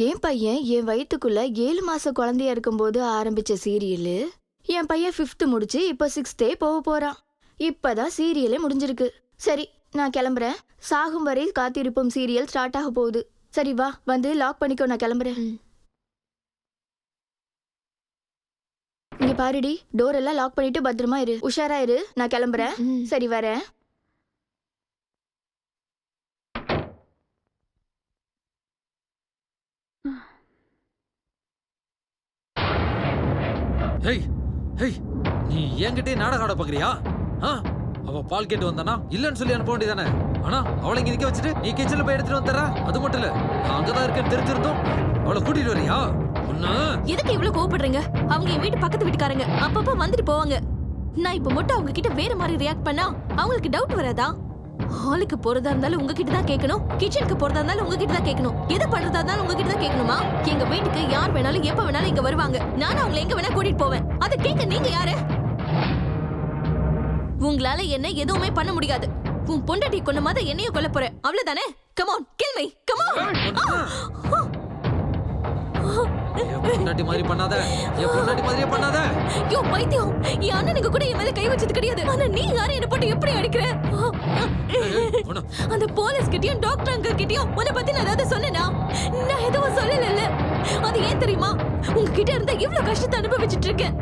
என் பையன் என் வயிற்றுக்குள்ள 7 மாச குழந்தையா இருக்கும்போது ஆரம்பிச்ச சீரியலு என் பையன் 5th முடிச்சு இப்ப 6th போக போறான். இப்பதான் சீரியலே முடிஞ்சிருக்கு. சரி, நான் கிளம்புறேன். சாகும் வரை காத்திருப்போம் சீரியல் ஸ்டார்ட் ஆக போகுது. சரி வா, வந்து லாக் பண்ணிக்கோ, நான் கிளம்புறேன். இங்க பாருடி, டோர் எல்லாம் லாக் பண்ணிட்டு பத்திரமா இரு. உஷாரா இரு. நான் கிளம்புறேன். சரி, வரேன். ஹேய் ஹேய், நீ என்கிட்டயே நாடகம் ஆட பாக்குறியா? அவ பால் கேட்டு வந்தானா இல்லன்னு சொல்லி அனுப்ப வேண்டியதானே? ஆனா அவளை இங்க நிக்க வச்சுட்டு நீ கிச்சன்ல போய் எடுத்துட்டு வந்துறா. அது மட்டும் இல்ல, நான் அங்கதான் இருக்கேன்னு தெரிஞ்சிருந்தோம் அவளை கூட்டிட்டு வரியா? எதுக்கு இவ்வளவு கோவப்படுறீங்க? அவங்க என் வீட்டு பக்கத்து வீட்டுக்காரங்க, அப்பப்ப வந்துட்டு போவாங்க. நான் இப்ப மட்டும் அவங்க கிட்ட வேற மாதிரி ரியாக்ட் பண்ணா அவங்களுக்கு டவுட் வராதா? ஹாலுக்கு போறதா இருந்தாலும் உங்ககிட்ட தான் கேட்கணும், கிச்சனுக்கு போறதா இருந்தாலும் உங்ககிட்ட தான் கேட்கணும், எது பண்றதா இருந்தாலும் உங்ககிட்ட தான் கேட்கணுமா? எங்க வீட்டுக்கு யார் வேணாலும் எப்ப வேணாலும் இங்க வருவாங்க. நானும் அவங்களை எங்க வேணா கூட்டிட்டு போவேன். அதை கேட்க நீங்க யாரு? உங்களால என்ன எதுவுமே பண்ண முடியாது. உன் பொண்டாட்டி கொண்ட மாதிரி என்னையும் கொல்ல போற, அவ்வளவுதானே? Come on, kill me, come on. பொண்டாட்டி மாதிரி பண்ணாத, என் பொண்டாட்டி மாதிரியே பண்ணாத. யோ பைத்தியம், என் அண்ணனுக்கு கூட என் மேல கை வச்சது கிடையாது. ஆனா நீ யாரும் என்ன போட்டு எப்படி அடிக்கிற? அந்த போலீஸ் கிட்டயும் டாக்டர் அங்கிள் கிட்டயும் உன்னை பத்தி நான் ஏதாவது சொன்னேனா? நான் எதுவும் சொல்லல. அது ஏன் தெரியுமா? உங்ககிட்ட இருந்தா இவ்வளவு கஷ்டத்தை அனுபவிச்சுட்டு இருக்கேன்.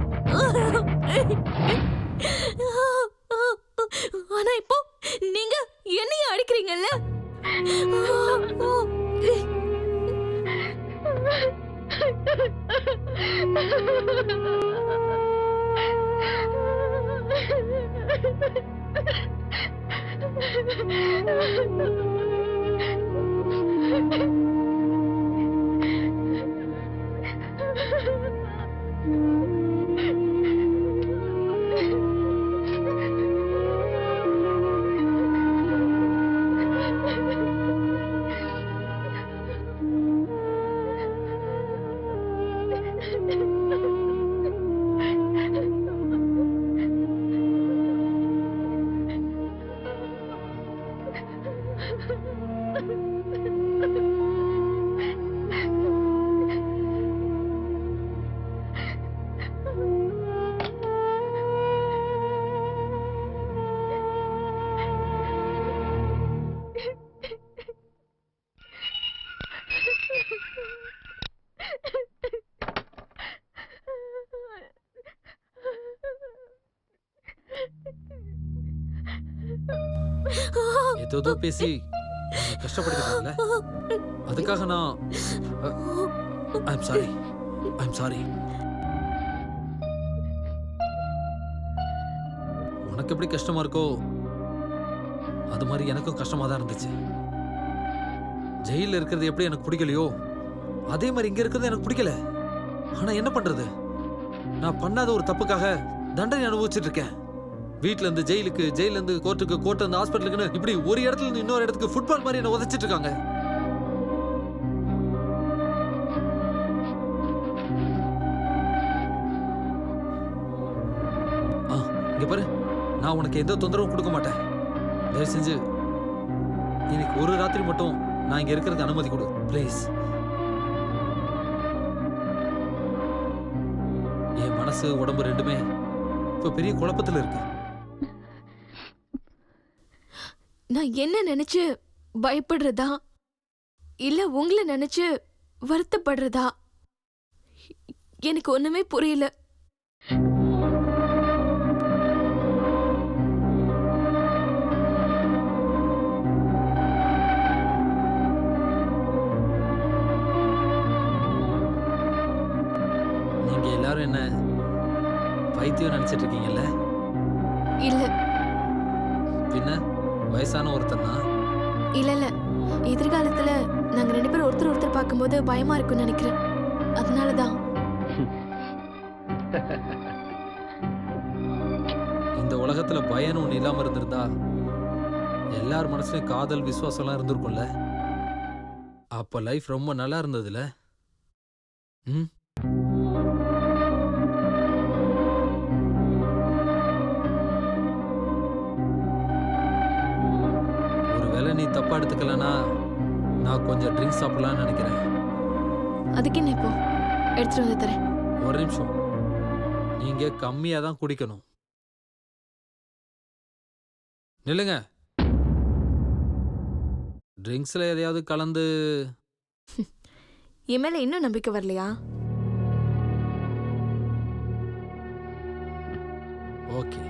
ஆனா இப்போ நீங்க என்னைய அடிக்கிறீங்கல்ல? ஏதோ பேசி கஷ்டப்படுத்திட்டீங்கல்ல, அதுக்காக நான் ஐம் சாரி. உனக்கு எப்படி கஷ்டமா இருக்கோ அது மாதிரி எனக்கும் கஷ்டமா தான் இருந்துச்சு. ஜெயில இருக்கிறது எப்படி எனக்கு பிடிக்கலையோ அதே மாதிரி இங்க இருக்கிறது எனக்கு பிடிக்கல. ஆனா என்ன பண்றது, நான் பண்ணாத ஒரு தப்புக்காக தண்டனை அனுபவிச்சுட்டு இருக்கேன். வீட்ல இருந்து ஜெயிலுக்கு, ஜெயில இருந்து கோர்ட்டுக்கு, கோர்ட்ல இருந்து ஹாஸ்பிட்டலுக்குன்னு இப்படி ஒரு இடத்துல இருந்து இன்னொரு இடத்துக்கு ஃபுட்பால் மாதிரி என்ன உதைச்சிட்டு இருக்காங்க. இங்க பாரு, நான் உனக்கு எந்த தொந்தரவும் கொடுக்க மாட்டேன். தயவு செஞ்சு இன்னைக்கு ஒரு ராத்திரி மட்டும் நான் இங்க இருக்கிறதுக்கு அனுமதி கொடு ப்ளீஸ். என் மனசு உடம்பு ரெண்டுமே இப்ப பெரிய குழப்பத்துல இருக்கு. நான் என்ன நினைச்சு பயப்படுறதா இல்ல உங்களை நினைச்சு வருத்தப்படுறதா எனக்கு ஒண்ணுமே புரியல. நீங்க எல்லாரும் என்ன பைத்தியம் நினைச்சிட்டு இருக்கீங்கல்ல? இல்ல பின்ன வயசான ஒருத்தனா? இல்ல எதிர்காலத்துல நாங்க ரெண்டு பேரும் ஒருத்தர் பார்க்கும்போது பயமா இருக்கும்னு நினைக்கிறேன். அதனாலதான். இந்த உலகத்துல பயன்னு ஒண்ணு இல்லாம இருந்திருந்தா எல்லார் மனசுலயும் காதல், விசுவாசம் எல்லாம் இருந்திருக்கும்ல. அப்ப லைஃப் ரொம்ப நல்லா இருந்ததுல. ஒருவேளை நீ தப்பா எடுத்துக்கலனா நான் கொஞ்சம் ட்ரிங்க்ஸ் சாப்பிடலாம்னு நினைக்கிறேன். அதுக்கு என்ன இப்போ எடுத்துட்டு வந்து தரேன். ஒரு நிமிஷம், நீங்க கம்மியா தான் குடிக்கணும். நில்லுங்க. ட்ரிங்க்ஸ்ல எதையாவது கலந்து. என் மேல இன்னும் நம்பிக்கை வரலையா? ஓகே.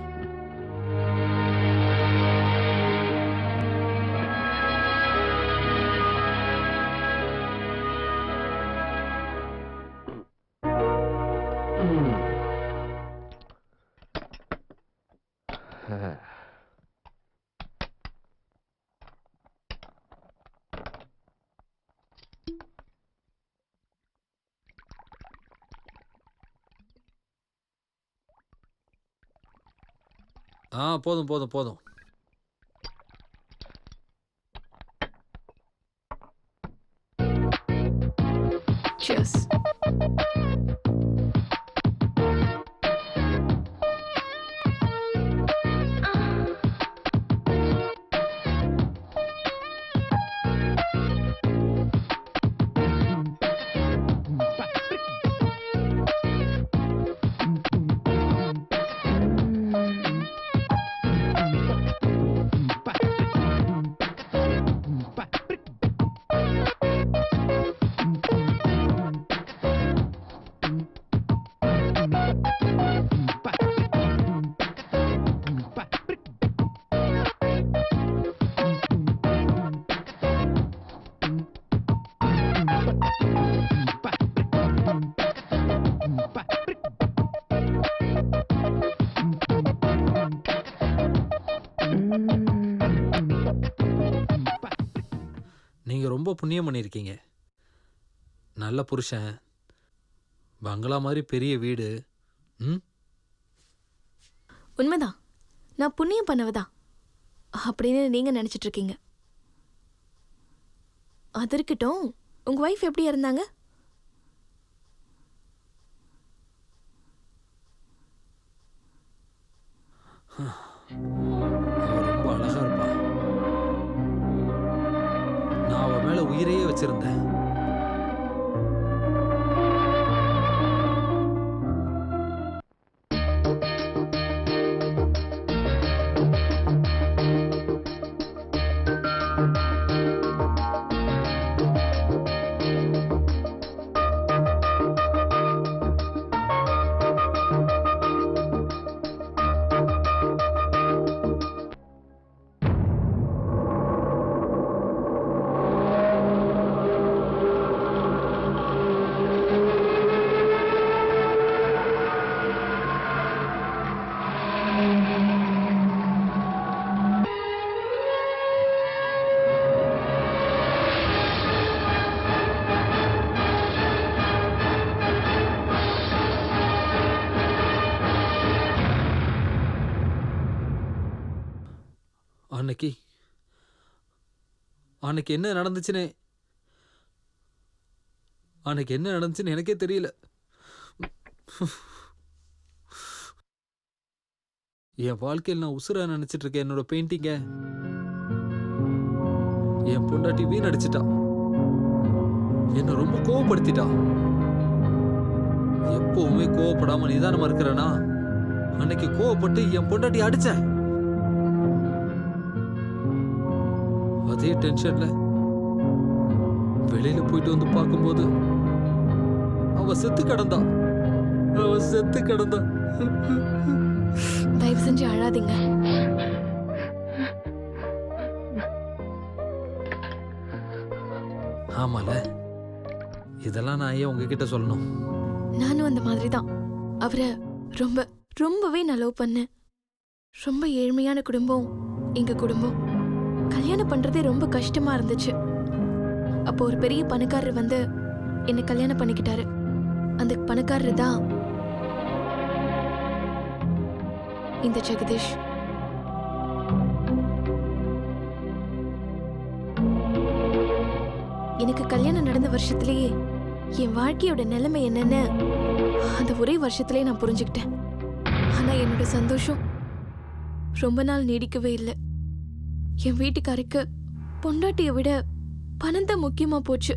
போதும் போதும் போதும். Cheers. நீங்க ரொம்ப புண்ணியம் பண்ணியிருக்கீங்க. நல்ல புருஷன், பங்களா மாதிரி பெரிய வீடு. ம், உண்மைதான், நான் புண்ணியம் பண்ணவதான் அப்படின்னு நீங்க நினைச்சிட்டு இருக்கீங்க. அது இருக்கட்டும், உங்க வைஃப் எப்படி இருந்தாங்க? அவ ரொம்ப அழகா இருப்பா. நான் அவ மேல உயிரையே வச்சிருந்தேன். அன்னைக்கு என்ன நடந்துச்சுன்னு எனக்கே தெரியல. என் வாழ்க்கையில் நான் உசுரா நினைச்சிட்டு இருக்கேன் என்னோட பெயிண்டிங்க. என் பொண்டாட்டி வீணடிச்சிட்டா, என்ன ரொம்ப கோவப்படுத்திட்டா. எப்பவுமே கோவப்படாம நிதானமா இருக்கிறேனா, அன்னைக்கு கோவப்பட்டு என் பொண்டாட்டி அடிச்சேன். அதே டென்ஷன்ல வெளியில போயிட்டு வந்து பார்க்கும்போது அவ செத்து கிடந்தா. தயவு செஞ்சு அழாதீங்க. ஆமால, இதெல்லாம் நான் ஏன் உங்ககிட்ட சொல்லணும்? நானும் அந்த மாதிரி தான் அவரை ரொம்பவே நான் லவ் பண்ணேன். ரொம்ப ஏழ்மையான குடும்பம் எங்க குடும்பம். கல்யாணம் பண்றதே ரொம்ப கஷ்டமா இருந்துச்சு. அப்போ ஒரு பெரிய பணக்காரர் வந்து என்னை கல்யாணம் பண்ணிக்கிட்டாரு. அந்த பணக்காரர் தான் இந்த ஜெகதீஷ். எனக்கு கல்யாணம் நடந்த வருஷத்திலேயே என் வாழ்க்கையோட நிலைமை என்னன்னு அந்த ஒரே வருஷத்திலேயே நான் புரிஞ்சுக்கிட்டேன். ஆனா என்னோட சந்தோஷம் ரொம்ப நாள் நீடிக்கவே இல்லை. என் வீட்டுக்காருக்கு பொண்டாட்டியை விட பணம் தான் முக்கியமா போச்சு.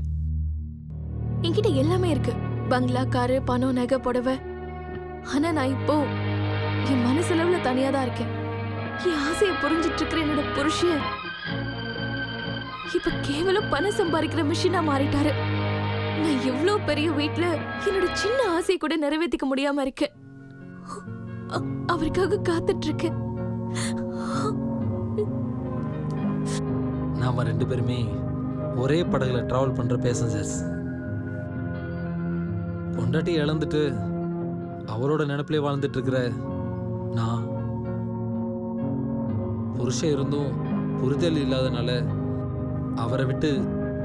என்கிட்ட எல்லாமே இருக்கு, பங்களா, காரு, பணம், நகை, புடவை. ஆனா நான் இப்போ என் மனசளவுல தனியா தான் இருக்கேன். என் ஆசையை புரிஞ்சிட்டு இருக்கிற என்னோட புருஷன் இப்ப கேவலம் பணம் சம்பாதிக்கிற மிஷினா மாறிட்டாரு. நான் எவ்வளவு பெரிய வீட்டுல என்னோட சின்ன ஆசையை கூட நிறைவேற்றிக்க முடியாம இருக்கேன். அவருக்காக காத்துட்டு இருக்கேன். நாம 2 பேருமே ஒரே படகுல டிராவல் பண்ற பேசஞ்சர்ஸ். பொண்டாட்டி இழந்துட்டு அவரோட நினைப்பிலே வாழ்ந்துட்டு இருக்கிற நான், புருஷன் இருந்தும் புரிதல் இல்லாதனால அவரை விட்டு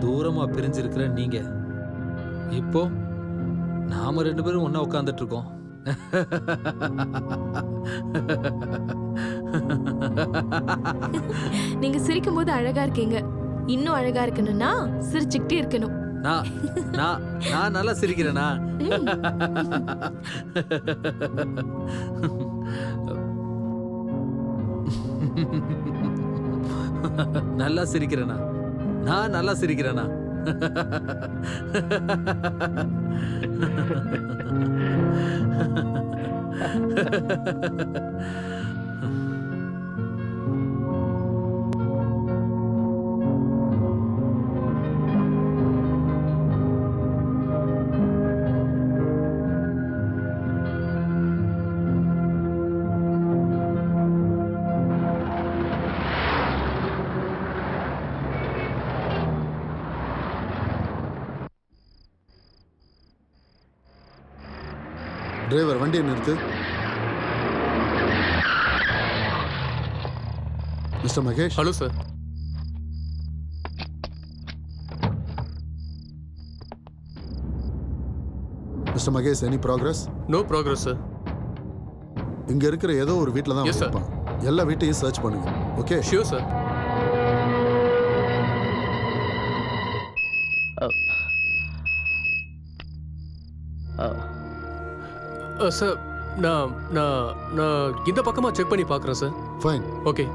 தூரமா பிரிஞ்சிருக்கிற நீங்க, இப்போ நாம 2 பேரும் ஒண்ணா உட்கார்ந்துட்டு இருக்கோம். நீங்க சிரிக்கும் போது அழகா இருக்கீங்க. இன்னும் அழகா இருக்கணும்னா சிரிச்சுக்கிட்டே இருக்கணும். நான் நான் நான் நல்லா சிரிக்கிறேனா? நல்லா சிரிக்கிறேனா? நான் நல்லா சிரிக்கிறேனா? டிரைவர் வண்டியை நிறுத்து. Mister Mahesh, hello sir. Mister Mahesh, any progress? No progress sir. இங்க இருக்கிற ஏதோ ஒரு வீட்டில் தான் Yes, sir. இருப்பான். எல்லா வீட்டையும் சர்ச் பண்ணுங்க. ஓகே? Sure sir. சார், நான் நான் நான் இந்த பக்கமா செக் பண்ணி பார்க்குறேன் சார். ஃபைன். ஓகே.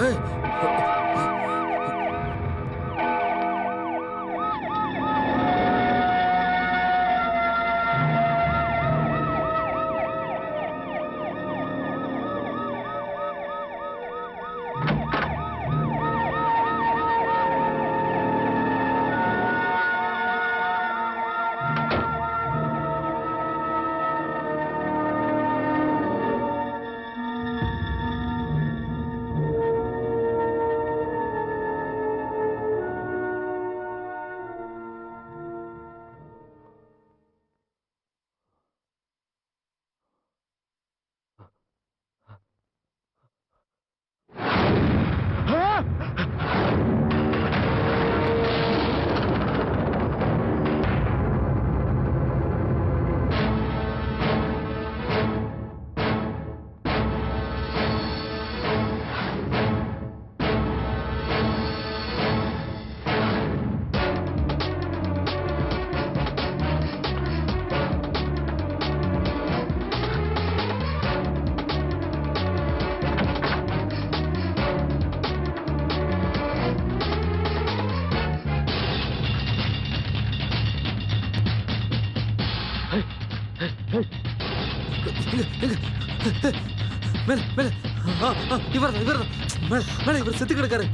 ஏய், மேல மேல இவர் மேல இவர் செத்து கிடக்காரு.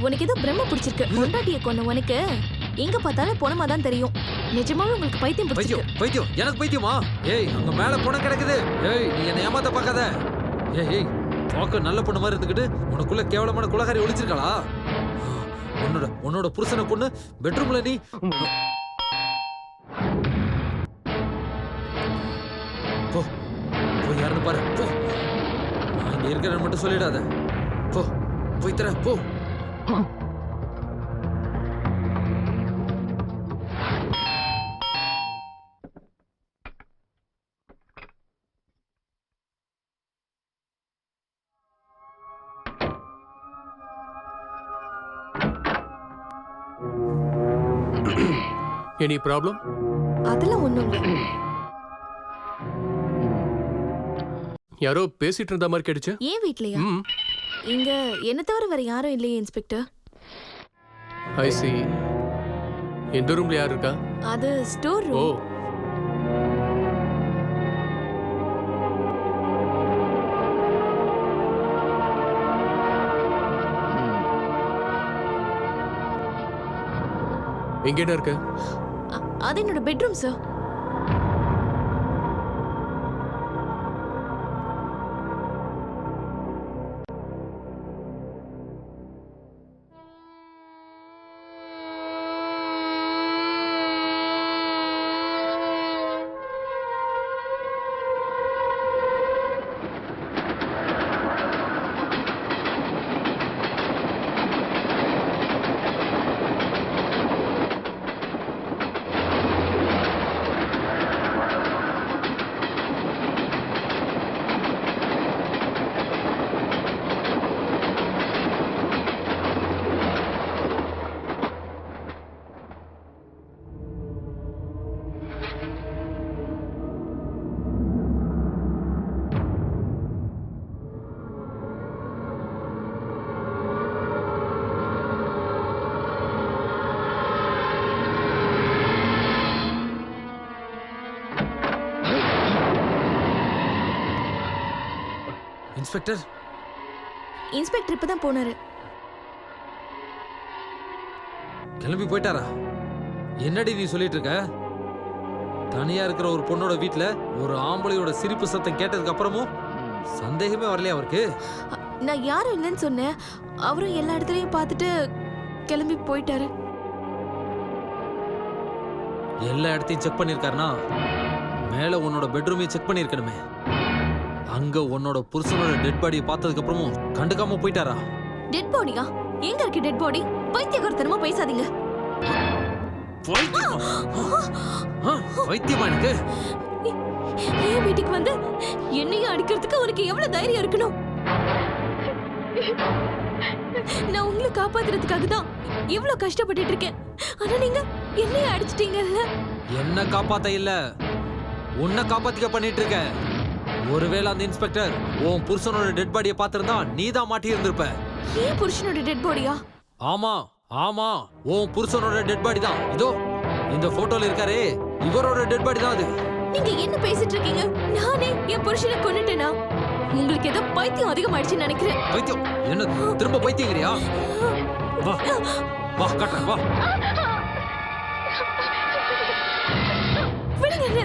உனக்கு ஏதோ பிரம்ம பிடிச்சிருக்கு. பொண்டாட்டியை கொண்ட உனக்கு எங்க பார்த்தாலும் பொணமா தான் தெரியும். நிஜமாவே உங்களுக்கு பைத்தியம் பைத்தியம் பிடிச்சிருக்கு. பைத்தியம் எனக்கு பைத்தியமா? ஏய், அங்க மேல பொண்ணு கிடக்குது. ஏய், நீ என்ன ஏமாத்த பார்க்காத. ஏய், பார்க்க நல்ல பொண்ணு மாதிரி இருந்துக்கிட்டு உனக்குள்ள கேவலமான குலகாரி ஒளிச்சிருக்காளா? உன்னோட புருஷனை கொண்டு பெட்ரூம்ல நீ போ போய் யாருன்னு பாரு. போ, நான் இங்க இருக்கிறேன்னு மட்டும் சொல்லிடாத. போ, போய் தர போ. Any problem? அதெல்லாம் ஒண்ணும் இல்ல. யாரோ பேசிட்டு இருந்த மாதிரி கேட்டுச்சு. ஏன் வீட்லயா? ம், இங்க என்ன தவிர வேற யாரும் இல்லையே இன்ஸ்பெக்டர். ஐ சி. எந்த ரூம்ல யார் இருக்கா? அது ஸ்டோர் ஓ, ரூம். எங்கேடா இருக்க? அது என்னோட பெட்ரூம் சார். இன்ஸ்பெக்டர், இன்ஸ்பெக்டர் இப்பதான் போனாரு. கிளம்பி போயிட்டாரா? என்னடி நீ சொல்லிட்டு இருக்க? தனியா இருக்கிற ஒரு பொண்ணோட வீட்ல ஒரு ஆம்பளையோட சிரிப்பு சத்தம் கேட்டதுக்கு அப்புறமும் சந்தேகமே வரலையா அவருக்கு? நான் யாரும் இல்லைன்னு சொன்னேன். அவரும் எல்லா இடத்துலயும் பார்த்துட்டு கிளம்பி போயிட்டாரு. எல்லா இடத்தையும் செக் பண்ணிருக்காருனா மேல உன்னோட பெட்ரூமையும் செக் பண்ணிருக்கணுமே. அங்க உன்னோட புருஷனோட டெட் பாடியை பார்த்ததுக்கு அப்புறமும் கண்டுக்காம போயிட்டாரா? டெட் பாடியா? எங்க இருக்கு டெட் பாடி? பைத்தியக்காரத்தனமா பேசாதீங்க. பைத்தியமா? பைத்தியமா எனக்கு? என் வீட்டுக்கு வந்து என்னையும் அடிக்கிறதுக்கு உனக்கு எவ்வளவு தைரியம் இருக்கணும்? நான் உங்களை காப்பாத்துறதுக்காக தான் இவ்வளவு கஷ்டப்பட்டுட்டு இருக்கேன். ஆனா நீங்க என்னையும் அடிச்சிட்டீங்கல்ல. என்ன காப்பாத்த இல்ல, உன்னை காப்பாத்திக்க பண்ணிட்டு இருக்க. ஒருவேளை அந்த இன்ஸ்பெக்டர் உன் புருஷனோட டெட் பாடியை பார்த்திருந்தா நீ தான் மாட்டி இருந்திருப்ப. ஏன் புருஷனோட டெட் பாடியா? ஆமா ஆமா, உன் புருஷனோட டெட் பாடி தான். இதோ இந்த போட்டோல இருக்காரே, இவரோட டெட் பாடி தான் அது. நீங்க என்ன பேசிட்டு இருக்கீங்க? நானே என் புருஷனை கொன்னுட்டேனா? உங்களுக்கு ஏதோ பைத்தியம் அதிகமாயிடுச்சுன்னு நினைக்கிறேன். பைத்தியம்? என்ன திரும்ப பைத்தியங்கிறியா? வா வா காட்டுறேன், வா. விடுங்க என்ன.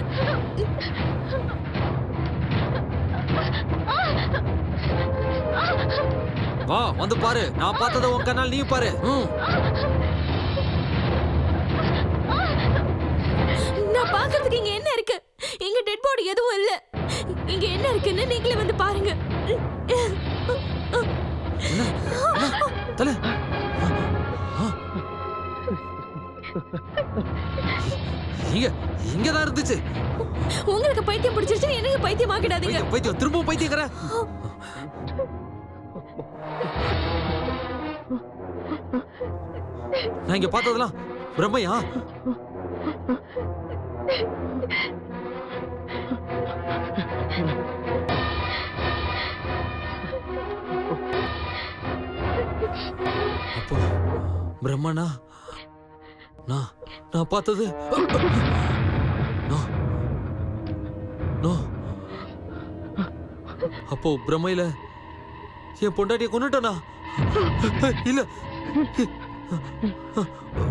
வா வந்து பாரு, நான் பார்த்தத உன் கண்ணால் நீ பாரு. நான் பார்க்கிறதுக்கு இங்க என்ன இருக்கு? இங்க டெட் பாடி எதுவும் இல்ல. இங்க என்ன இருக்குன்னு நீங்களே வந்து பாருங்க. தல இங்கதான் இருந்துச்சு. உங்களுக்கு பைத்தியம் பிடிச்சிருச்சு, எனக்கு பைத்தியம் ஆக்கிடாதீங்க. பைத்தியம் திரும்ப பைத்தியங்கிற. நான் இங்க பார்த்ததெல்லாம் பிரம்மையா? அப்போ பிரம்மனா? நான் பார்த்தது அப்போ பிரம்மையில என் பொண்டாட்டியை கொன்னுட்டனா? இல்ல,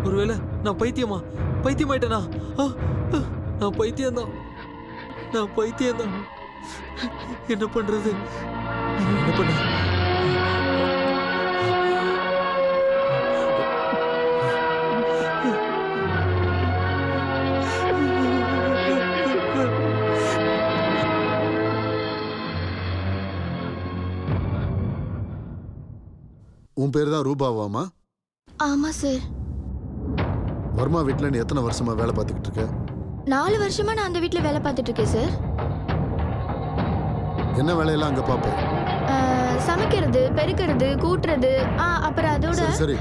ஒருவேளை நான் பைத்தியமாயிட்டனா? நான் பைத்தியம்தான். என்ன பண்றது? என்ன பண்ண? உன் பேர் தான் ரூபாவாமா? ஆமா சார். வர்மா வீட்டில் நீ எத்தனை வருஷமா வேலை பார்த்துக்கிட்டு இருக்க? 4 வருஷமா நான் அந்த வீட்ல வேலை பார்த்துட்டு இருக்கேன் சார். என்ன வேலையெல்லாம் அங்கே பார்ப்பேன்? சமைக்கிறது, பெருக்கிறது, கூட்டுறது, அப்புறம் அதோட சரி சரி,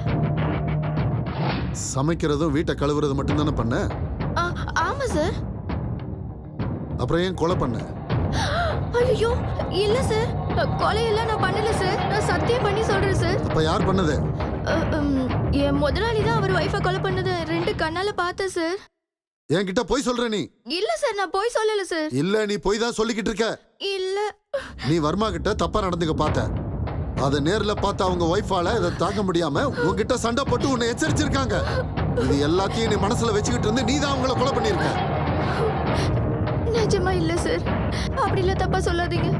சமைக்கிறதும் வீட்டை கழுவுறது மட்டும்தானே பண்ண? ஆமா சார். அப்புறம் ஏன் கொலை பண்ண? ஐயோ இல்ல சார், கொலையெல்லாம் நான் பண்ணல சார். நான் சத்தியம் பண்ணி சொல்றேன் சார். அப்ப யார் பண்ணது? என் முதலாளி தான் அவர் ஒய்ஃபை கொலை பண்ணதை 2 கண்ணால பார்த்தேன் சார். என்கிட்ட போய் சொல்ற நீ? இல்ல சார், நான் போய் சொல்லல சார். இல்ல, நீ போய் தான் சொல்லிக்கிட்டு இருக்க. இல்ல. நீ வர்மா கிட்ட தப்பா நடந்துக்க பார்த்த. அத நேர்ல பார்த்து அவங்க ஒய்ஃபால இதை தாங்க முடியாம உன்கிட்ட சண்டை போட்டு உன்னை எச்சரிச்சிருக்காங்க. இது எல்லாத்தையும் நீ மனசுல வச்சுக்கிட்டு இருந்து நீ தான் அவங்கள கொலை பண்ணிருக்க. நிஜமா இல்ல சார், அப்படி இல்ல, தப்பா சொல்லாதீங்க.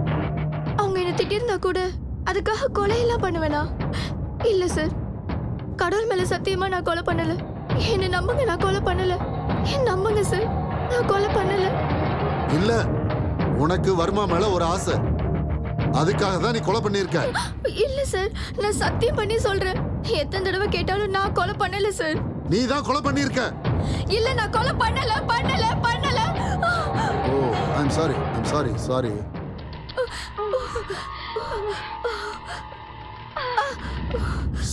அவங்க என்ன திட்டிருந்தா கூட அதுக்காக கொலையெல்லாம் பண்ணுவேனா? இல்ல சார், கடவுள் மேல சத்தியமா நான் கொலை பண்ணல. என்ன நம்புங்க, நான் கொலை பண்ணல. நம்புங்க சார், நான் கொலை பண்ணல. இல்ல, உனக்கு வர்மா மேல ஒரு ஆசை, அதுக்காக தான் நீ கொலை பண்ணிருக்க. இல்ல சார், நான் சத்தியம் பண்ணி சொல்றேன். எத்தனை தடவை கேட்டாலும் நான் கொலை பண்ணல சார். நீ தான் கொலை பண்ணிருக்க. இல்ல, நான் கொலை பண்ணல பண்ணல பண்ணல. ஓ, ஐம் சாரி சாரி.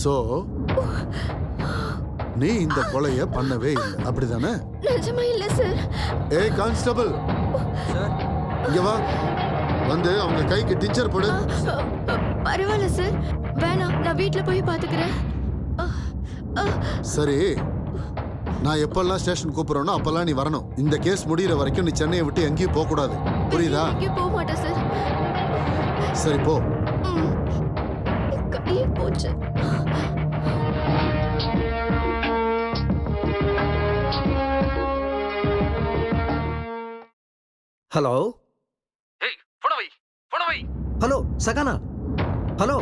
சோ நீ இந்த கொலைய பண்ணவே இல்லை, அப்படிதானே? நிஜமா இல்ல சார். ஏய் கான்ஸ்டபிள், சார் இங்க வா. வந்து அவங்க கைக்கு டிஞ்சர் போடு. பரவாயில்ல சார், வேணாம், நான் வீட்ல போய் பாத்துக்கிறேன். சரி, நான் எப்பெல்லாம் ஸ்டேஷன் கூப்பிடுறேனோ அப்பெல்லாம் நீ வரணும். இந்த கேஸ் முடியிற வரைக்கும் நீ சென்னையை விட்டு எங்கேயும் போக கூடாது, புரியுதா? எங்கேயும் போக மாட்டேன் சார். சரி போ. கையே போச்சு. ஹலோ ஏய், போன வை. ஹலோ சகானா. ஹலோ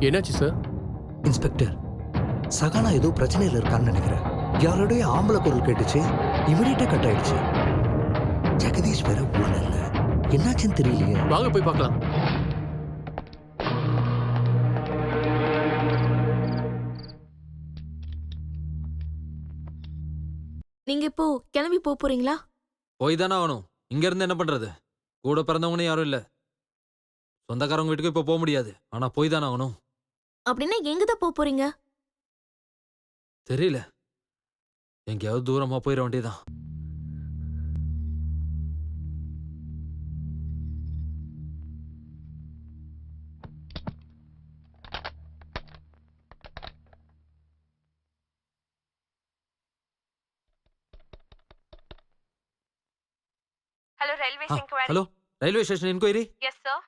என்னாச்சு சார்? இன்ஸ்பெக்டர், சகானா ஏதோ பிரச்சனையில் இருக்கான்னு நினைக்கிறேன். யாரோடைய ஆம்பளை குரல் கேட்டுச்சு, இமிடியேட்டா கட் ஆயிடுச்சு. ஜெகதீஷ் வேற ஊர்ல இல்ல, என்னாச்சுன்னு தெரியலையே. வாங்க போய் பார்க்கலாம். நீங்க இப்போ கிளம்பி போறீங்களா? போய் தானே ஆகணும். இங்க இருந்து என்ன பண்றது? கூட பிறந்தவங்கன்னு யாரும் இல்ல. சொந்தக்காரங்க வீட்டுக்கு இப்போ போக முடியாது. ஆனா போய் தானே ஆகணும். அப்படின்னா எங்க தான் போறீங்க? தெரியல, எங்கேயாவது தூரமா போயிட வேண்டியதான். Hello railway hello, railway station enquiry. Yes sir.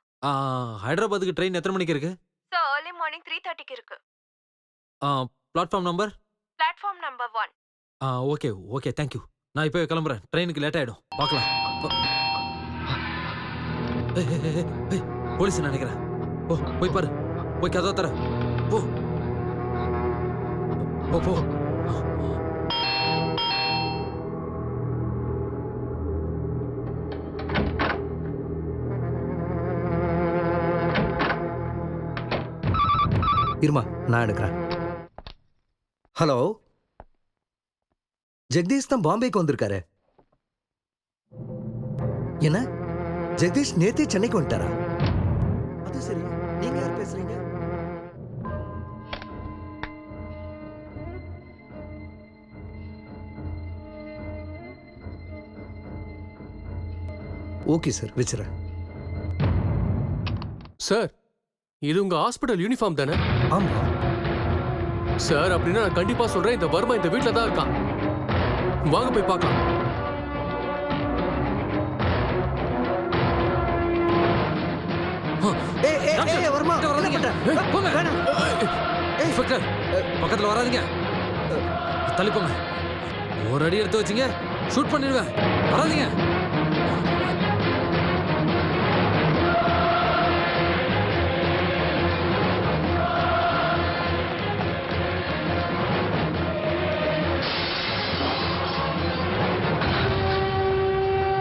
ஹைதராபாத்துக்கு ட்ரெயின் எத்தனை மணிக்கு இருக்கு? சார் early morning 3:30க்கு இருக்கு. Platform number? Platform number 1. Okay okay, thank you. நான் இப்போ கிளம்புறேன், ட்ரெயினுக்கு லேட் ஆயிடும். பார்க்கலாம். போலீஸ் நினைக்கிறேன். ஓ, போய் பாரு, போய் கதவை தர. போ போ போ. இருமா, நான் எடுக்கிறேன். ஹலோ, ஜெகதீஷ் தான் பாம்பேக்கு வந்திருக்காரு. என்ன, ஜெகதீஷ் நேத்தே சென்னைக்கு வந்துட்டாரா? அது சரி, நீங்க யார் பேசுறீங்க? Okay sir, வச்சுறேன். சார், இது உங்க ஹாஸ்பிடல் யூனிஃபார்ம் தானே? ஆமா சார், அப்படின்னா நான் கண்டிப்பா சொல்றேன், இந்த வர்மா இந்த வீட்ல தான் இருக்கான். வாங்க போய் பார்க்கலாம். வர்மா, இன்ஸ்பெக்டர், பக்கத்துல வராதீங்க. தள்ளி போங்க. ஒரு அடி எடுத்து வச்சிங்க, ஷூட் பண்ணிடுவேன். வராதீங்க.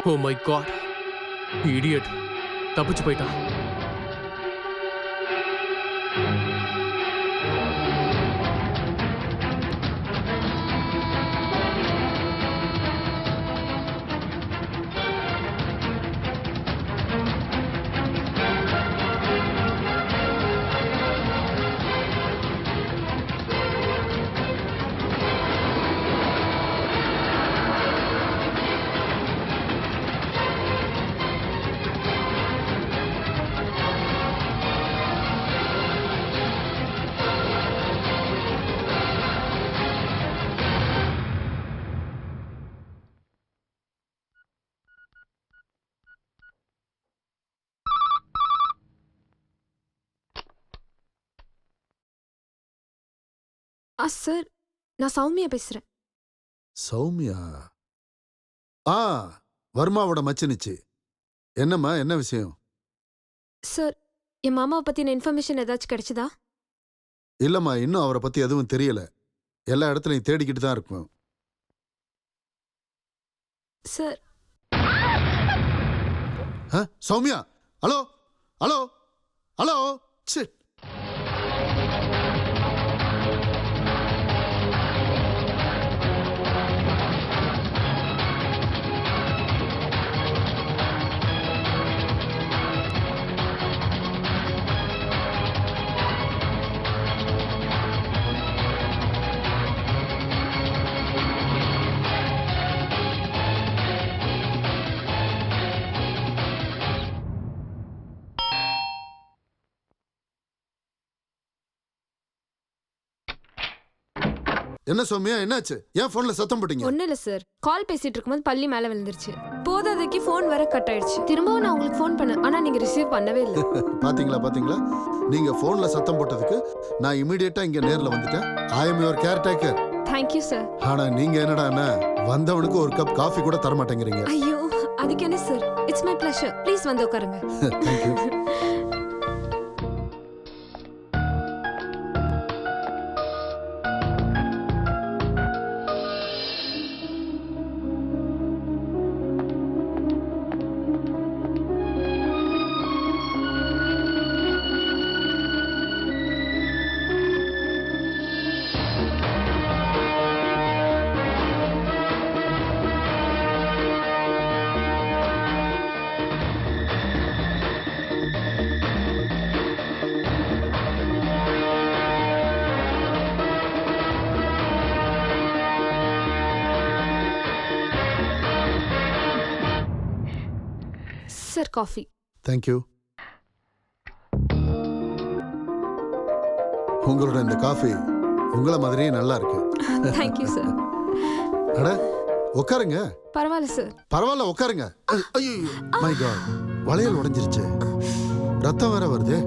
ஓ மை காட், இடியட் தப்பிச்சு போயிட்டான். சார் நான் சௌமியா பேசுறேன். சௌமியா? ஆ, வர்மாவோட மச்சினிச்சு. என்னம்மா, என்ன விஷயம்? சார் என் மாமாவை பத்தின இன்ஃபர்மேஷன் ஏதாச்சும் கிடைச்சதா? இல்லம்மா, இன்னும் அவரை பத்தி எதுவும் தெரியல. எல்லா இடத்துலையும் தேடிக்கிட்டு தான் இருக்கும். Sir Soumya, hello hello hello. ச்சே. என்ன சௌமியா, என்னாச்சு? ஏன் போன்ல சத்தம் போட்டீங்க? ஒன்றும் இல்லை சார், கால் பேசிட்டு இருக்கும்போது பள்ளி மேலே விழுந்துருச்சு. போதாதைக்கு ஃபோன் வர கட் ஆயிடுச்சு. திரும்பவும் நான் உங்களுக்கு ஃபோன் பண்ணேன், ஆனால் நீங்கள் ரிசீவ் பண்ணவே இல்லை. பாத்தீங்களா பாத்தீங்களா, நீங்க போன்ல சத்தம் போட்டதுக்கு நான் இமிடியேட்டா இங்க நேர்ல வந்துட்டேன். I am your caretaker. Thank you sir. ஆனா நீங்க என்னடா வந்தவனுக்கு ஒரு கப் காஃபி கூட தர மாட்டேங்கிறீங்க. ஐயோ அதுக்கு என்ன sir, it's my pleasure. Please வந்து உட்காருங்க. தேங்க்யூ. Sir coffee. தேங்க்யூ. உங்களோட இந்த காஃபி உங்கள மாதிரியே நல்லா இருக்கு. Thank you sir. அட உட்காருங்க. பரவாயில்ல சார். பரவாயில்ல உட்காருங்க. ஐயோ மை காட், வளையல் உடைஞ்சிருச்சு, ரத்தம் வேற வருது.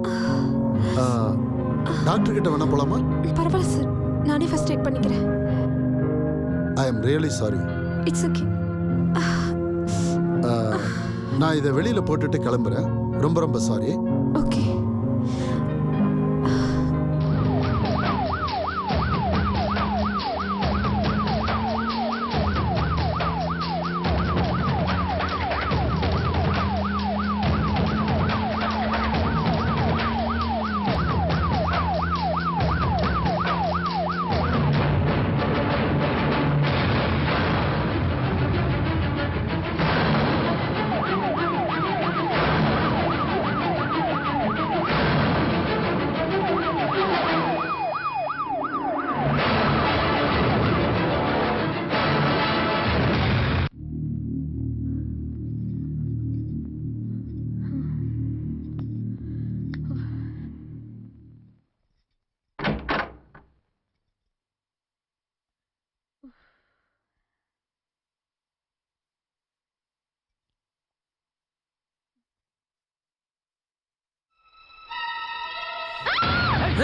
டாக்டர் கிட்ட வேணா போலாமா? பரவாயில்ல சார், நானே ஃபர்ஸ்ட் எய்ட் பண்ணிக்கிறேன். I am really sorry. It's okay. நான் இதை வெளியில போட்டுட்டு கிளம்புறேன். ரொம்ப ரொம்ப சாரி. ஓகே.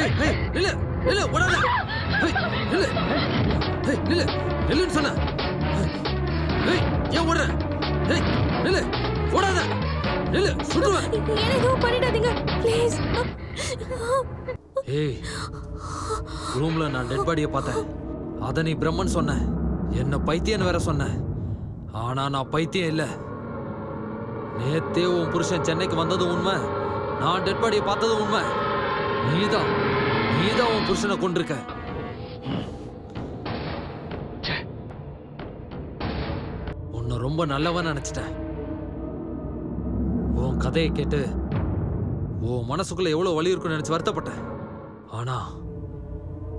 ஏய் ஏய் நில்லு நில்லு ஓடாத. ஏய் நில்லு. ஏய் நில்லு நில்லுன்னு சொன்ன. ஏய் ஏன் ஓடுற? ஏய் நில்லு ஓடாத. நில்லு சுடுவேன். என்ன எதுவும் பண்ணிடாதீங்க ப்ளீஸ். ஏய் ரூம்ல நான் டெட் பாடியை பார்த்தேன். அத நீ பிரம்மன் சொன்ன, என்ன பைத்தியன்னு வேற சொன்ன. ஆனா நான் பைத்தியம் இல்ல. நேத்தே உன் புருஷன் சென்னைக்கு வந்ததும் உண்மை, நான் டெட் பாடியை பார்த்ததும் உண்மை. நீதான் உன் புருஷனை கொண்டிருக்க. உன்னை ரொம்ப நல்லவன் நினைச்சிட்டேன். உன் கதையை கேட்டு உன் மனசுக்குள்ள எவ்வளவு வலி இருக்குன்னு நினைச்சு வருத்தப்பட்டேன். ஆனா